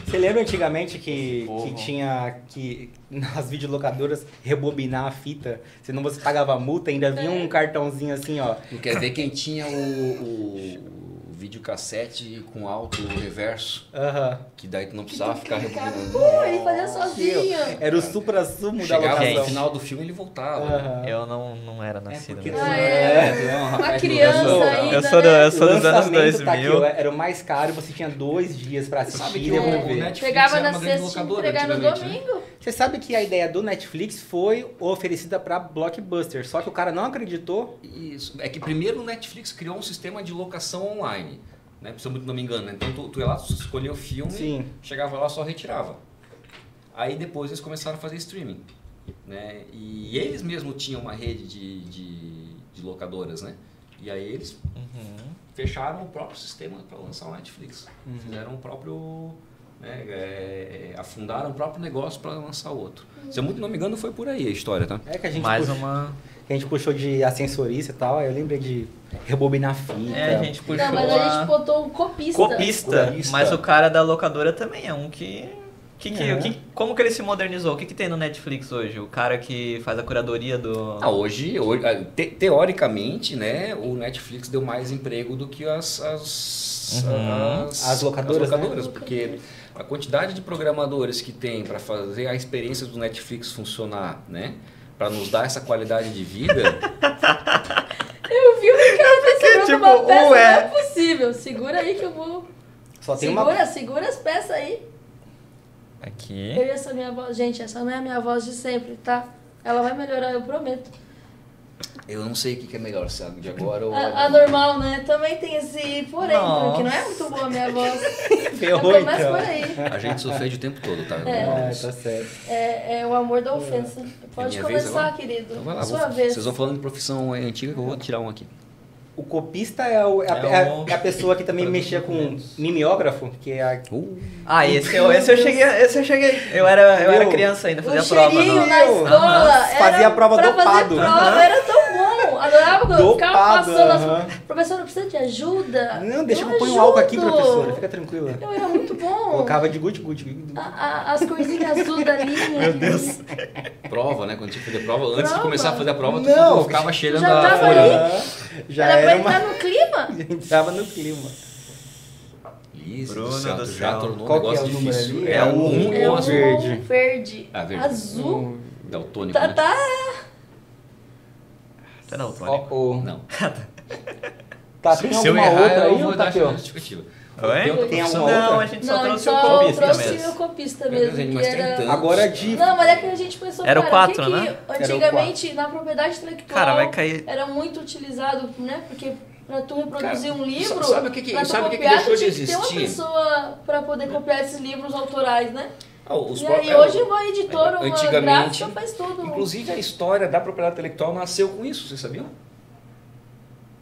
Você lembra antigamente que Porra. tinha que nas videolocadoras rebobinar a fita? Senão você pagava multa, ainda vinha um cartãozinho assim, ó. Tu quer ver quem tinha o videocassete com alto reverso? Aham. Que daí tu não precisava ficar rebobinando. Pô, ele fazia sozinho. Era o supra-sumo da Chegava locação. no final do filme e ele voltava. Aham. Eu não era nascido. porque nesse- Ah, é. tu é um Uma rapaz criança novo. ainda, Eu sou, né? eu sou dos anos Lançamento tá aqui, 2000. ó, era o mais caro, você tinha 2 dias pra assistir Sabe e que devolver. o Netflix Pegava era na uma grande sexta e locadora entregar no antigamente, né? domingo. Você sabe que a ideia do Netflix foi oferecida pra Blockbuster, só que o cara não acreditou. Isso. É que primeiro o Netflix criou um sistema de locação online, né? Se eu não me engano, né? Então tu ia lá, tu escolhia o filme, Sim. chegava lá, só retirava. Aí depois eles começaram a fazer streaming, né? E eles mesmos tinham uma rede de locadoras, né? E aí eles fecharam o próprio sistema para lançar o Netflix. Fizeram o próprio... né, afundaram o próprio negócio para lançar o outro. Se eu muito não me engano, foi por aí a história, tá? É que a gente, Mais puxou, uma. que a gente puxou de ascensorista e tal, aí eu lembrei de rebobinar fita. É, a gente puxou Não, mas a gente botou um copista. Copista. Copista. Mas o cara da locadora também é um que. É. Como que ele se modernizou? O que tem no Netflix hoje? O cara que faz a curadoria do. Hoje teoricamente, né, o Netflix deu mais emprego do que as locadoras, né? porque a quantidade de programadores que tem para fazer a experiência do Netflix funcionar, né, para nos dar essa qualidade de vida, Eu vi o Ricardo segurando tipo, uma peça, não ué. é possível. Segura aí que eu vou... Só tem Segura as peças aí. Aqui. Eu e essa minha voz... Gente, essa não é a minha voz de sempre, tá? Ela vai melhorar, eu prometo. eu não sei o que é melhor, sabe, de agora ou A normal, né? Também tem esse porém, Nossa. que não é muito boa a minha voz. Ferrou, Eu começo então. por aí. a gente sofre o tempo todo, tá? Ah, tá certo. É o amor da ofensa. Pode minha vez começar, agora? querido. Então vai lá, Sua vez. vocês vão falando de profissão antiga que eu vou tirar um aqui. O copista é, É a pessoa que também mexia com mimeógrafo, que é a... Ah, esse eu cheguei. Eu era Meu, criança ainda, fazia O prova. cheirinho No... na escola Fazia era a prova pra dopado. fazer prova, era tão bom. adorava quando eu ficava Dopado, passando. Professora, precisa de ajuda? Não, deixa que eu ponho ajudo. álcool aqui, professora. Fica tranquila. Eu era muito bom. Colocava de gude-gude. As coisinhas azul da linha. Meu Deus. Prova, né? Quando tinha que fazer prova, antes de Prova? começar a fazer a prova, Não, tu ficava cheirando já a tava folha. aí? Já Era pra era uma... entrar no clima? Entrava no clima. Isso, Bruno céu, do tu já céu. tornou um Qual que é negócio o número difícil. ali? É o 1 É ou um azul? verde. verde. Ah, verde. Azul. Daltônico, né? Tá. Você não, Tony? Ó, ó. Não. Tá, tem Se eu alguma errar, outra eu aí vou ou dar tá pior? justificativa. Oi? Tem Não, alguma a gente só Não, a gente trouxe o só copista trouxe mesmo. o copista Meu mesmo. Deus, que mas tem era... tanto. Agora de... Não, mas é que a gente pensou, Era o cara, 4, que né? antigamente, na propriedade intelectual, Cara, vai cair. era muito utilizado, né? Porque pra tu reproduzir Cara, um livro, sabe o que pra tu sabe o que copiar, deixou tu de tinha que ter uma existir? pessoa pra poder copiar esses livros autorais, né? Os E próprios- aí hoje uma editora, uma antigamente, gráfica faz tudo. Inclusive a história da propriedade intelectual nasceu com isso, vocês sabiam?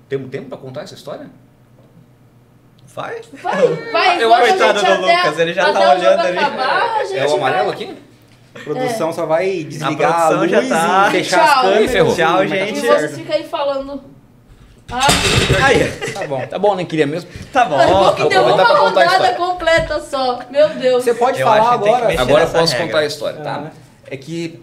Temos tempo para contar essa história? Vai? Vai, Eu enquanto acho a coitado gente do até- Lucas, ele já tá até o olhando jogo ali. acabar, a gente É o amarelo vai... aqui? A produção só vai desligar a produção luz já tá. e fechar as Tchau. câmeras. Ih, ferrou. Tchau, Mas tá gente. tudo E você certo. fica aí falando. Ah, Aí, Tá bom. Tá bom, nem queria mesmo. tá bom. bom que Tá deu bom. dá uma pra contar a rodada história. completa só. Meu Deus. Você pode Eu falar acho que tem que agora. mexer. Agora eu nessa posso regra. contar a história, tá? Ah. É que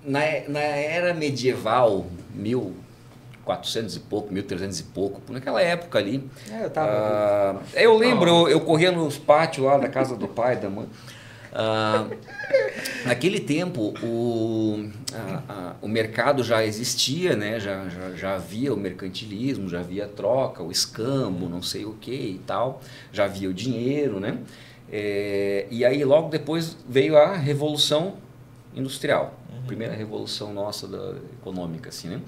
na era medieval, 1400 e pouco, 1300 e pouco, naquela época ali, É, eu tava. eu lembro, eu corria nos pátios lá da casa do pai, da mãe. Naquele tempo o mercado já existia, né? já havia o mercantilismo, já havia a troca, o escambo, não sei o que e tal, já havia o dinheiro, né? E aí logo depois veio a Revolução Industrial, primeira revolução nossa econômica, assim, né?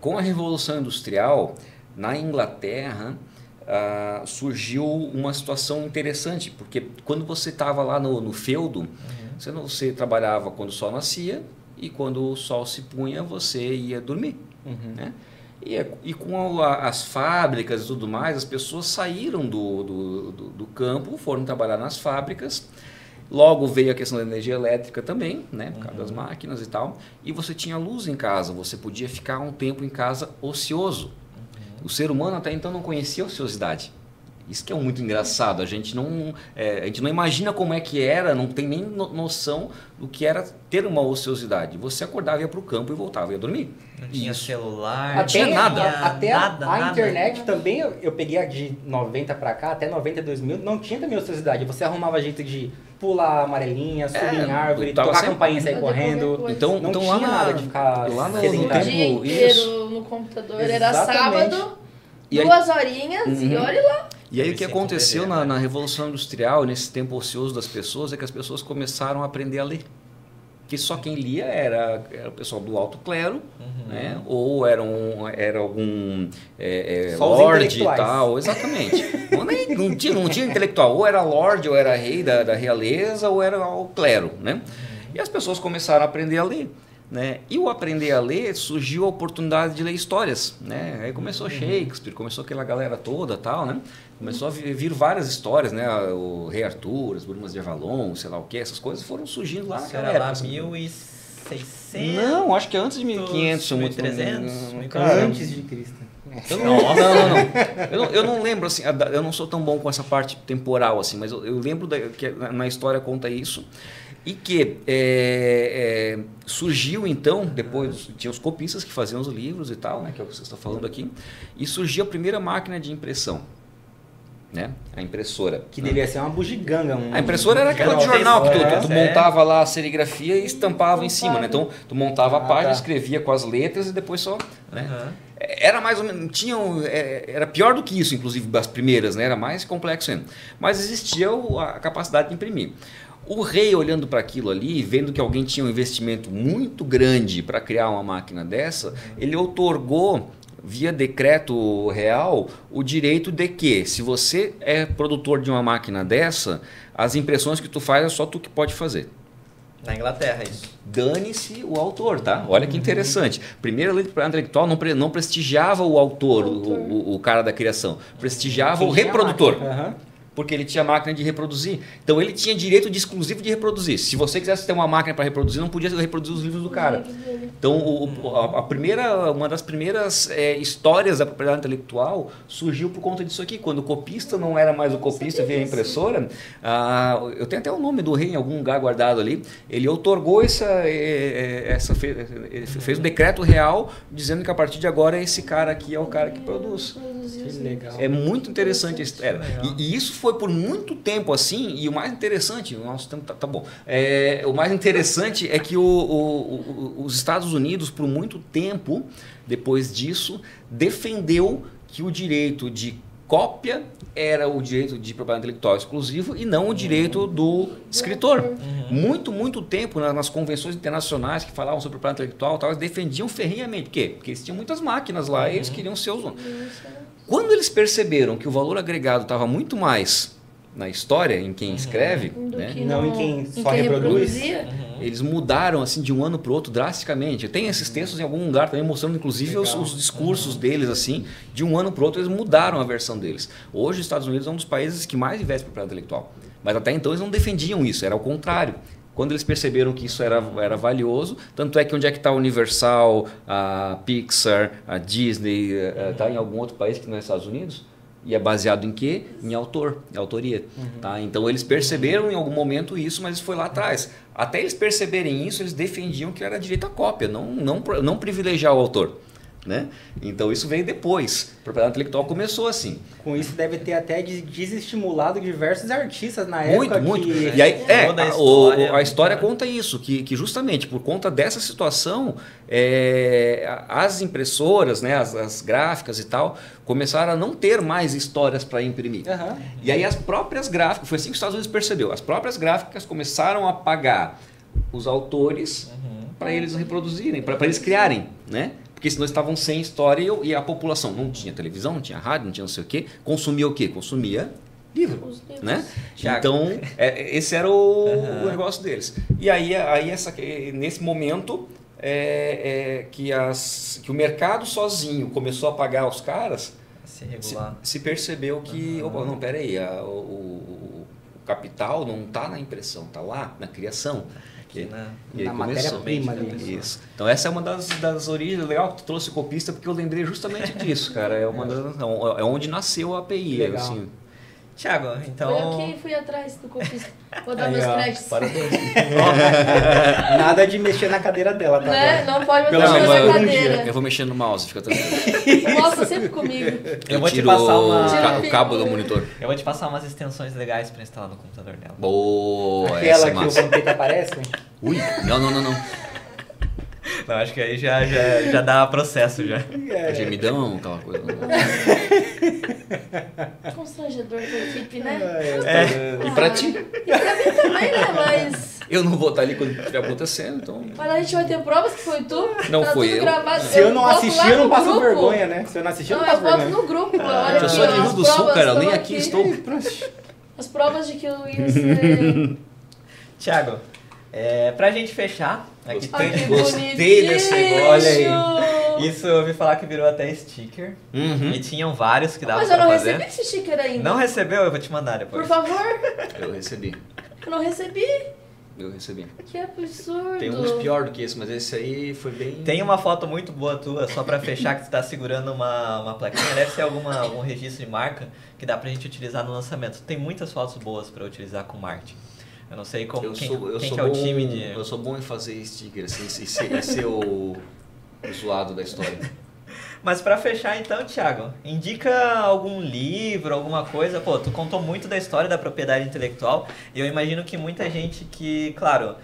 Com a Revolução Industrial, na Inglaterra, surgiu uma situação interessante, porque quando você estava lá no feudo, você trabalhava quando o sol nascia e quando o sol se punha, você ia dormir. Né? E com as fábricas e tudo mais, as pessoas saíram do campo, foram trabalhar nas fábricas. Logo veio a questão da energia elétrica também, né, por causa das máquinas e tal. E você tinha luz em casa, você podia ficar um tempo em casa ocioso. O ser humano até então não conhecia a ociosidade. Isso que é muito engraçado. A gente não imagina como é que era, não tem nem noção do que era ter uma ociosidade. Você acordava, ia para o campo e voltava, ia dormir. Não tinha Isso. celular, Não tinha nada. Até nada, a nada. internet também, eu peguei a de 90 pra cá, até 90, 2000, não tinha também ociosidade. Você arrumava jeito de pular amarelinha, subir em árvore, tava tocar sempre- campainha e sair Fazer qualquer correndo. coisa. Então, Não então tinha lá nada de ficar lá no sedentário. O dia tempo, inteiro isso. no computador. Era Exatamente. sábado, E aí- 2 horinhas e olha lá. E aí o Me que sinto aconteceu bebê, né? na Revolução Industrial, nesse tempo ocioso das pessoas, é que as pessoas começaram a aprender a ler. Que só quem lia era o pessoal do alto clero, né? Ou era algum Só os lorde e intelectuais. tal, exatamente. não tinha intelectual, ou era lorde, ou era rei da realeza, ou era o clero, né? E as pessoas começaram a aprender a ler. Né? E o aprender a ler, surgiu a oportunidade de ler histórias, né? Aí começou Shakespeare, começou aquela galera toda, tal, né? Começou a vir várias histórias, né? O Rei Arthur, as Brumas de Avalon, sei lá o que, essas coisas foram surgindo lá Isso naquela era época. lá assim. 1600? Não, acho que é antes de 1500, se eu não- 1300? Cara, Antes de Cristo. eu não lembro, assim, eu não sou tão bom com essa parte temporal, assim, mas eu lembro que na história conta isso. E que surgiu então, depois tinha os copistas que faziam os livros e tal, né, que é o que você está falando aqui, e surgiu a primeira máquina de impressão, né, a impressora. Que devia ser uma bugiganga. A impressora era aquela de jornal que tu É. montava lá a serigrafia e estampava em cima, né? Então tu montava a página, tá. escrevia com as letras e depois só, né? Aham. Era mais ou menos, era pior do que isso, inclusive as primeiras, né? Era mais complexo ainda. Mas existia a capacidade de imprimir. O rei, olhando para aquilo ali, vendo que alguém tinha um investimento muito grande para criar uma máquina dessa, ele outorgou, via decreto real, o direito de que, se você é produtor de uma máquina dessa, as impressões que tu faz é só tu que pode fazer. Na Inglaterra, isso. Dane-se o autor, tá? Olha que interessante. Primeiro, a lei de propriedade intelectual não prestigiava o autor, o cara da criação. Prestigiava o Quem tinha reprodutor. máquina. Aham. porque ele tinha máquina de reproduzir. Então ele tinha direito exclusivo de reproduzir. Se você quisesse ter uma máquina para reproduzir, não podia reproduzir os livros do cara. Então uma das primeiras histórias da propriedade intelectual surgiu por conta disso aqui. Quando o copista não era mais o copista, veio a impressora, eu tenho até o nome do rei em algum lugar guardado ali, ele outorgou fez um decreto real dizendo que a partir de agora esse cara aqui é o cara que produz. Que legal. É muito interessante a história. E isso foi por muito tempo assim, e o mais interessante, o nosso tempo tá bom. O mais interessante é que os Estados Unidos, por muito tempo, depois disso, defendeu que o direito de cópia era o direito de propriedade intelectual exclusivo e não o direito do escritor. Muito tempo nas convenções internacionais que falavam sobre propriedade intelectual, eles defendiam ferrenhamente. Por quê? Porque eles tinham muitas máquinas lá e eles queriam ser os donos. Quando eles perceberam que o valor agregado estava muito mais na história, em quem escreve, né? Não em quem só reproduz, eles mudaram assim de um ano para o outro drasticamente. Tem esses textos em algum lugar também mostrando inclusive os discursos deles assim, de um ano para o outro eles mudaram a versão deles. Hoje os Estados Unidos é um dos países que mais investe em propriedade intelectual, mas até então eles não defendiam isso, era o contrário. Quando eles perceberam que isso era valioso, tanto é que onde é que está a Universal, a Pixar, a Disney, está em algum outro país que não é Estados Unidos? E é baseado em quê? Em autoria. Tá? Então eles perceberam em algum momento isso, mas isso foi lá atrás. Até eles perceberem isso, eles defendiam que era direito à cópia, não privilegiar o autor. Né? Então isso veio depois. A propriedade intelectual começou assim. Com isso deve ter até desestimulado diversos artistas na época. Muito. Que... E aí, a história conta isso, que justamente por conta dessa situação, as impressoras, né, as gráficas e tal, começaram a não ter mais histórias para imprimir. E aí as próprias gráficas, foi assim que os Estados Unidos percebeu, as próprias gráficas começaram a pagar os autores para eles reproduzirem, para eles criarem, né? Porque senão eles estavam sem história e a população não tinha televisão, não tinha rádio, não tinha não sei o quê. Consumia o quê? Consumia livro. Né? Então, esse era o negócio deles. E aí nesse momento que o mercado sozinho começou a pagar os caras, se percebeu que, opa, não, peraí, o capital não está na impressão, está lá na criação. Na matéria-prima ali. Isso. Então essa é uma das origens. Legal que tu trouxe o copista, porque eu lembrei justamente disso, cara. É onde nasceu a API. Assim. Thiago, então... Foi eu que fui atrás do copista. Vou dar meus créditos. Parabéns. Nada de mexer na cadeira dela, tá? Né? Não pode mexer na cadeira. Eu vou mexer no mouse, fica tranquilo. O mouse tá sempre comigo. Eu vou te passar o cabo do monitor. Eu vou te passar umas extensões legais para instalar no computador dela. Boa! Aquela que o vampeta aparece? Ui, não. Não, acho que aí já dá processo já. Gemidão, aquela coisa. Constrangedor da equipe, né? E pra ti? E pra mim também, né? Mas... Eu não vou estar ali quando estiver acontecendo, então... Mas a gente vai ter provas que foi tu? Não tá foi tudo eu. Gravado. Se eu não assistir, eu não passo grupo. vergonha, né? Se eu não assistir, eu não passo eu boto vergonha. no grupo. Olha Eu sou de Rio do Sul, cara, eu nem aqui estou. As provas de que eu ia ser... Thiago, pra gente fechar... Aqui Gostei desse negócio. Olha aí. Isso eu ouvi falar que virou até sticker. E tinham vários que dava pra fazer. Mas eu não recebi esse sticker ainda. Não recebeu? Eu vou te mandar depois. Por favor. Eu recebi. Eu não recebi. Eu recebi. Que absurdo. Tem uns pior do que esse, mas esse aí foi bem... Tem uma foto muito boa tua, só pra fechar, que tu tá segurando uma plaquinha. Deve ser algum registro de marca que dá pra gente utilizar no lançamento. Tem muitas fotos boas pra utilizar com marketing. Eu não sei quem que é o time de... Eu sou bom em fazer sticker, assim, e ser o zoado da história. Mas pra fechar então, Thiago, indica algum livro, alguma coisa. Pô, tu contou muito da história da propriedade intelectual e eu imagino que muita gente que, claro,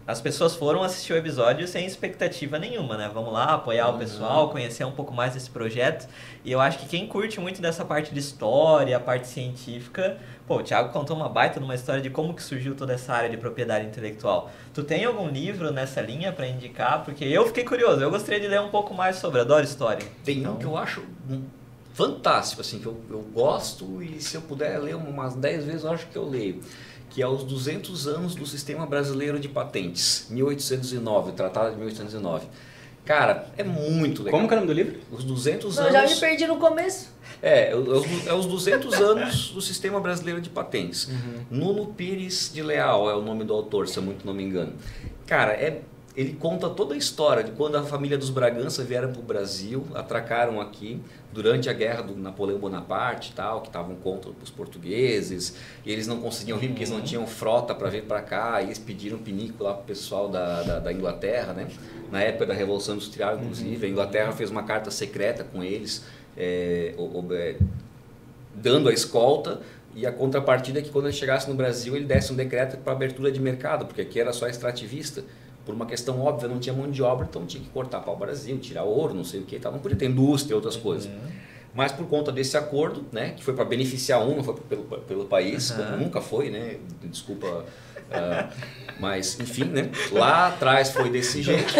as pessoas foram assistir o episódio sem expectativa nenhuma, né? Vamos lá, apoiar o pessoal, conhecer um pouco mais desse projeto. E eu acho que quem curte muito dessa parte de história, a parte científica... Pô, o Thiago contou uma baita numa história de como que surgiu toda essa área de propriedade intelectual. Tu tem algum livro nessa linha para indicar? Porque eu fiquei curioso, eu gostaria de ler um pouco mais sobre, adoro história. Tem um que eu acho fantástico, assim, que eu gosto e se eu puder ler umas 10 vezes eu acho que eu leio. Que é os 200 anos do Sistema Brasileiro de Patentes, 1809, o Tratado de 1809. Cara, é muito legal. Como que é o nome do livro? Os 200 Não, anos... já me perdi no começo. É os 200 anos do Sistema Brasileiro de Patentes. Nuno Pires de Leal é o nome do autor, se eu muito não me engano. Cara, ele conta toda a história de quando a família dos Bragança vieram para o Brasil, atracaram aqui durante a guerra do Napoleão Bonaparte e tal, que estavam contra os portugueses, e eles não conseguiam vir porque eles não tinham frota para vir para cá, e eles pediram pinico lá para o pessoal da Inglaterra, né? Na época da Revolução Industrial, inclusive, a Inglaterra fez uma carta secreta com eles, dando a escolta, e a contrapartida é que quando ele chegasse no Brasil ele desse um decreto para abertura de mercado, porque aqui era só extrativista. Por uma questão óbvia, não tinha mão de obra, então tinha que cortar para o Brasil, tirar ouro, não sei o que, não podia ter indústria e outras coisas. Mas por conta desse acordo, né, que foi para beneficiar não foi pelo país, como nunca foi, né, desculpa, mas enfim, né, lá atrás foi desse jeito.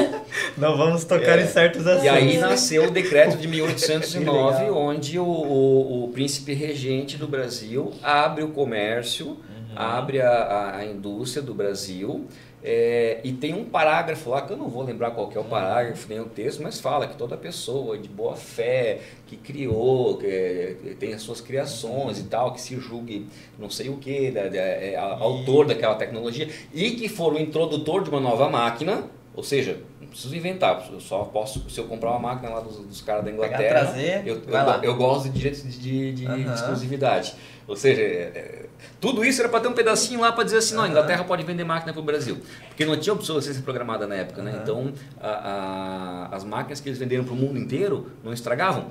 Não vamos tocar em certos assuntos. E aí nasceu o decreto de 1809, onde o príncipe regente do Brasil abre o comércio, abre a indústria do Brasil. E tem um parágrafo lá, que eu não vou lembrar qual que é o parágrafo, nem o texto, mas fala que toda pessoa de boa fé, que criou, que tem as suas criações e tal, que se julgue não sei o que, autor daquela tecnologia, e que for o introdutor de uma nova máquina, ou seja, não preciso inventar, eu só posso, se eu comprar uma máquina lá dos caras da Inglaterra, trazer, eu gosto de direitos de exclusividade. Ou seja, tudo isso era para ter um pedacinho lá para dizer assim, não, a Inglaterra pode vender máquina para o Brasil. Porque não tinha obsolescência programada na época, né? Então, as máquinas que eles venderam para o mundo inteiro não estragavam.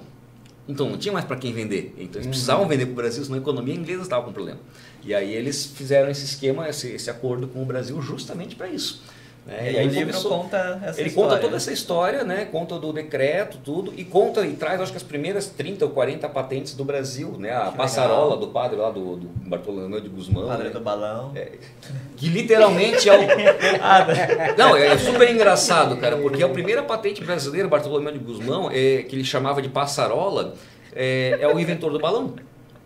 Então, não tinha mais para quem vender. Então, eles precisavam vender para o Brasil, senão a economia inglesa estava com problema. E aí eles fizeram esse esquema, esse acordo com o Brasil justamente para isso. E aí o livro conta essa ele história. Conta toda essa história, né? Conta do decreto, tudo, e conta e traz, acho que as primeiras 30 ou 40 patentes do Brasil, né? A passarola do padre lá do Bartolomeu de Gusmão. Padre, né? do balão. Que literalmente é o... Não, é super engraçado, cara, porque a primeira patente brasileira, Bartolomeu de Gusmão, que ele chamava de passarola, é o inventor do balão.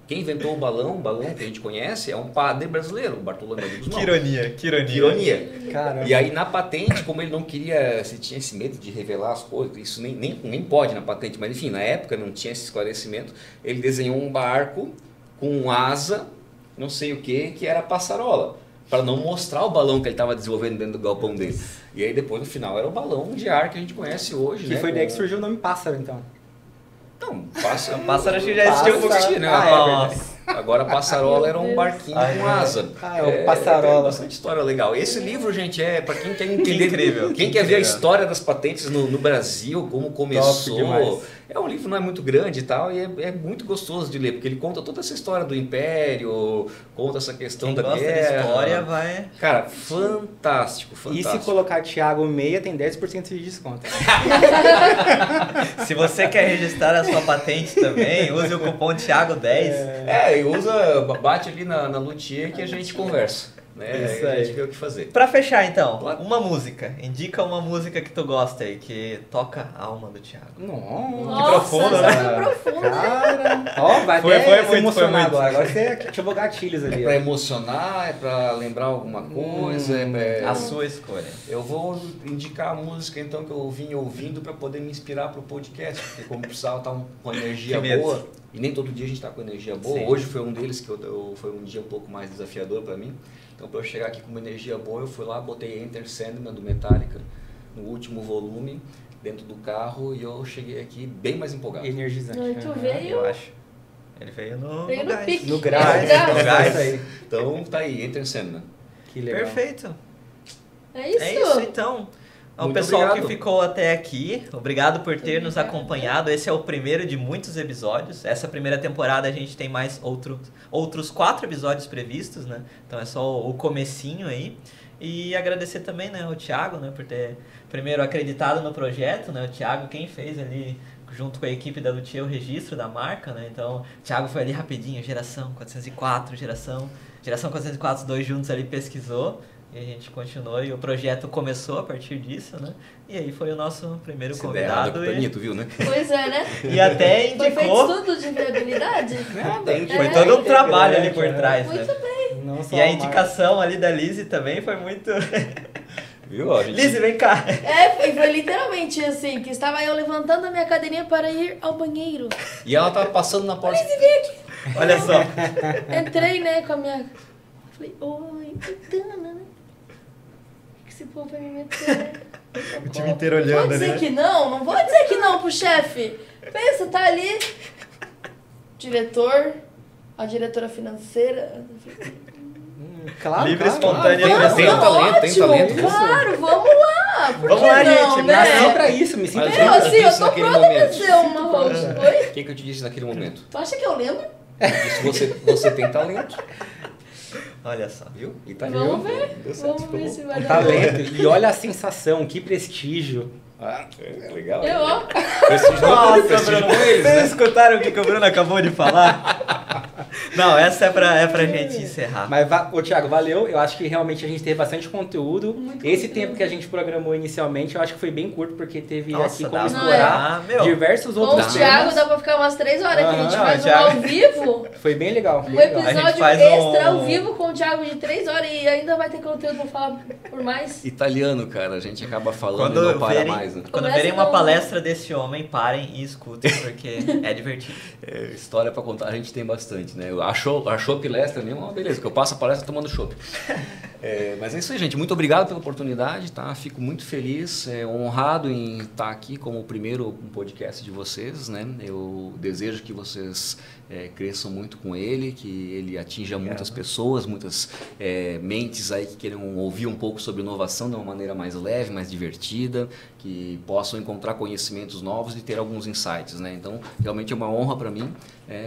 Quem inventou o balão que a gente conhece, é um padre brasileiro, Bartolomeu de Gusmão. Que ironia. Caramba. E aí na patente, como ele não queria, se tinha esse medo de revelar as coisas, isso nem pode na patente, mas enfim, na época não tinha esse esclarecimento, ele desenhou um barco com asa, não sei o que era passarola, para não mostrar o balão que ele estava desenvolvendo dentro do galpão dele. E aí depois no final era o balão de ar que a gente conhece hoje. Que né? foi daí que surgiu o nome Pássaro, então. Não, pássaro acho que já existiu um pouquinho, né? Nossa. Agora a passarola era um barquinho com asa. O passarola. Tem bastante história legal. Esse livro, gente, é para quem quer entender, incrível, quem quer ver a história das patentes no Brasil, como começou. É um livro não é muito grande e tal, e é muito gostoso de ler, porque ele conta toda essa história do Império, conta essa questão da guerra. Quem gosta de história vai... Cara, fantástico. E se colocar Thiago Meia, tem 10% de desconto. Se você quer registrar a sua patente também, use o cupom Thiago10. Bate ali na Luthier que a gente conversa. Né? Isso aí. aí. A gente vê o que fazer. Pra fechar então, uma música. Indica uma música que tu gosta aí, que toca a alma do Thiago. Nossa, que profundo, né? Profundo, né? Cara, ó, vai Foi até muito, emocionar foi muito. agora. Agora você ativou gatilhos ali. É pra emocionar, é pra lembrar alguma coisa. A sua escolha. Eu vou indicar a música então que eu vim ouvindo pra poder me inspirar pro podcast, porque como precisava estar com energia boa, e nem todo dia a gente tá com energia boa. Sim. Hoje foi um deles que foi um dia um pouco mais desafiador pra mim. Então, para eu chegar aqui com uma energia boa, eu fui lá, botei Enter Sandman do Metallica no último volume dentro do carro e eu cheguei aqui bem mais empolgado. Energizante. Não, e tu veio... Eu acho. Ele veio no gás. pique. No gás. No gás. Aí. Então, tá aí, Enter Sandman. Que legal. Perfeito. É isso? É isso então. Ao Muito pessoal obrigado. que ficou até aqui, obrigado por ter nos acompanhado. Esse é o primeiro de muitos episódios. Essa primeira temporada a gente tem mais outros 4 episódios previstos, né? Então é só o comecinho aí. E agradecer também, né, ao Thiago, né, por ter primeiro acreditado no projeto, né? O Thiago quem fez ali junto com a equipe da Luthier o registro da marca, né? Então o Thiago foi ali rapidinho, geração 404, geração 404, os dois juntos ali pesquisou. E a gente continuou e o projeto começou a partir disso, né? E aí foi o nosso primeiro convidado. Tu viu, né? Pois é, né? E até Foi feito indicou. estudo de viabilidade? Foi todo um trabalho ali por trás, Muito né? bem. Não só E a marca. indicação ali da Lizzy também foi muito. Viu? Ó, gente... Lizzy, vem cá. Foi literalmente assim, que estava eu levantando a minha cadeirinha para ir ao banheiro. E ela tava passando na porta. Olha só. Entrei, né, com a minha... Falei, oi, Titana, né? O que esse povo vai me meter? O time inteiro olhando, Vou dizer né? que não vou dizer que não pro chefe. Pensa, tá ali, diretor, a diretora financeira. Claro, Livre, claro. espontânea Vamos, tem um talento, tem ótimo, talento. claro, vamos lá. Por Vamos que lá, não, gente, né? Nasci pra isso, me sinto Mas Eu, eu assim, eu disse tô naquele pronta pra momento. ser uma host. Oi? O que eu te disse naquele momento? Tu acha que eu lembro? Isso você tem talento. Olha só. Viu? E tá Vamos aí, ó. ver. Deu certo, Vamos ficou ver bom. se vai Um dar talento. E olha a sensação, que prestígio. Ah, é legal. bom. Eu, ó. Prestígio Bruno, com eles, vocês né? escutaram o que o Bruno acabou de falar? Não, essa é pra gente encerrar. Mas, ô Thiago, valeu. Eu acho que realmente a gente teve bastante conteúdo. Muito Esse conteúdo. tempo que a gente programou inicialmente, eu acho que foi bem curto, porque teve Nossa, aqui dá como pra- explorar Ah, meu. diversos Com outros o Thiago temas. dá pra ficar umas 3 horas, que a gente Aham, faz um Thiago. ao vivo. Foi bem legal. Um Bem legal. A gente episódio faz extra um- ao vivo com o Thiago de 3 horas e ainda vai ter conteúdo pra falar por mais. Italiano, cara, a gente acaba falando e Quando não para verem, mais, né? quando Começa verem uma com- palestra desse homem, parem e escutem, porque é divertido. É, história pra contar a gente tem bastante, né? A chopp lestra mesmo, ó, beleza, que eu passo a palestra tomando chopp. Mas é isso aí, gente. Muito obrigado pela oportunidade, tá? Fico muito feliz, honrado em estar aqui como o primeiro podcast de vocês, né? Eu desejo que vocês cresçam muito com ele, que ele atinja muitas pessoas, muitas mentes aí que queiram ouvir um pouco sobre inovação de uma maneira mais leve, mais divertida, que possam encontrar conhecimentos novos e ter alguns insights, né? Então, realmente é uma honra para mim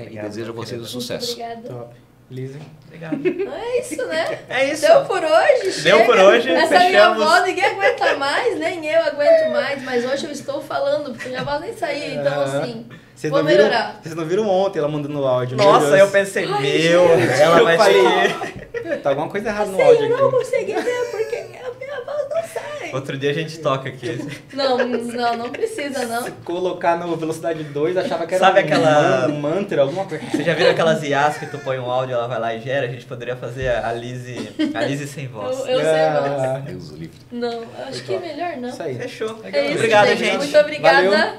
e desejo a vocês o sucesso. Muito obrigada. Top. Lizzy. Obrigado. É isso, né? É isso. Deu por hoje. Deu chega. por hoje, Essa minha fechamos. voz ninguém aguenta mais, nem eu aguento mais. Mas hoje eu estou falando, porque minha voz nem saiu. Então, assim, Vocês vou não viram- melhorar. Vocês não viram ontem ela mandando o áudio. meu Nossa, Deus. eu pensei, meu, ela Eu vai falei, ter... tá alguma coisa errada no Assim, áudio eu não aqui. consegui ver porque a minha voz não sai. Outro dia a gente toca aqui. Não precisa, não. Se colocar no velocidade 2, achava que era Sabe aquela- um mantra, alguma coisa. Você já viu aquelas IAs que tu põe um áudio, ela vai lá e gera? A gente poderia fazer a Lizzy sem voz. Eu sei, mas... Ah, Deus o livre. Não, acho que é melhor não. Isso aí. Fechou. É isso, Obrigado, gente. gente. Muito obrigada. Valeu.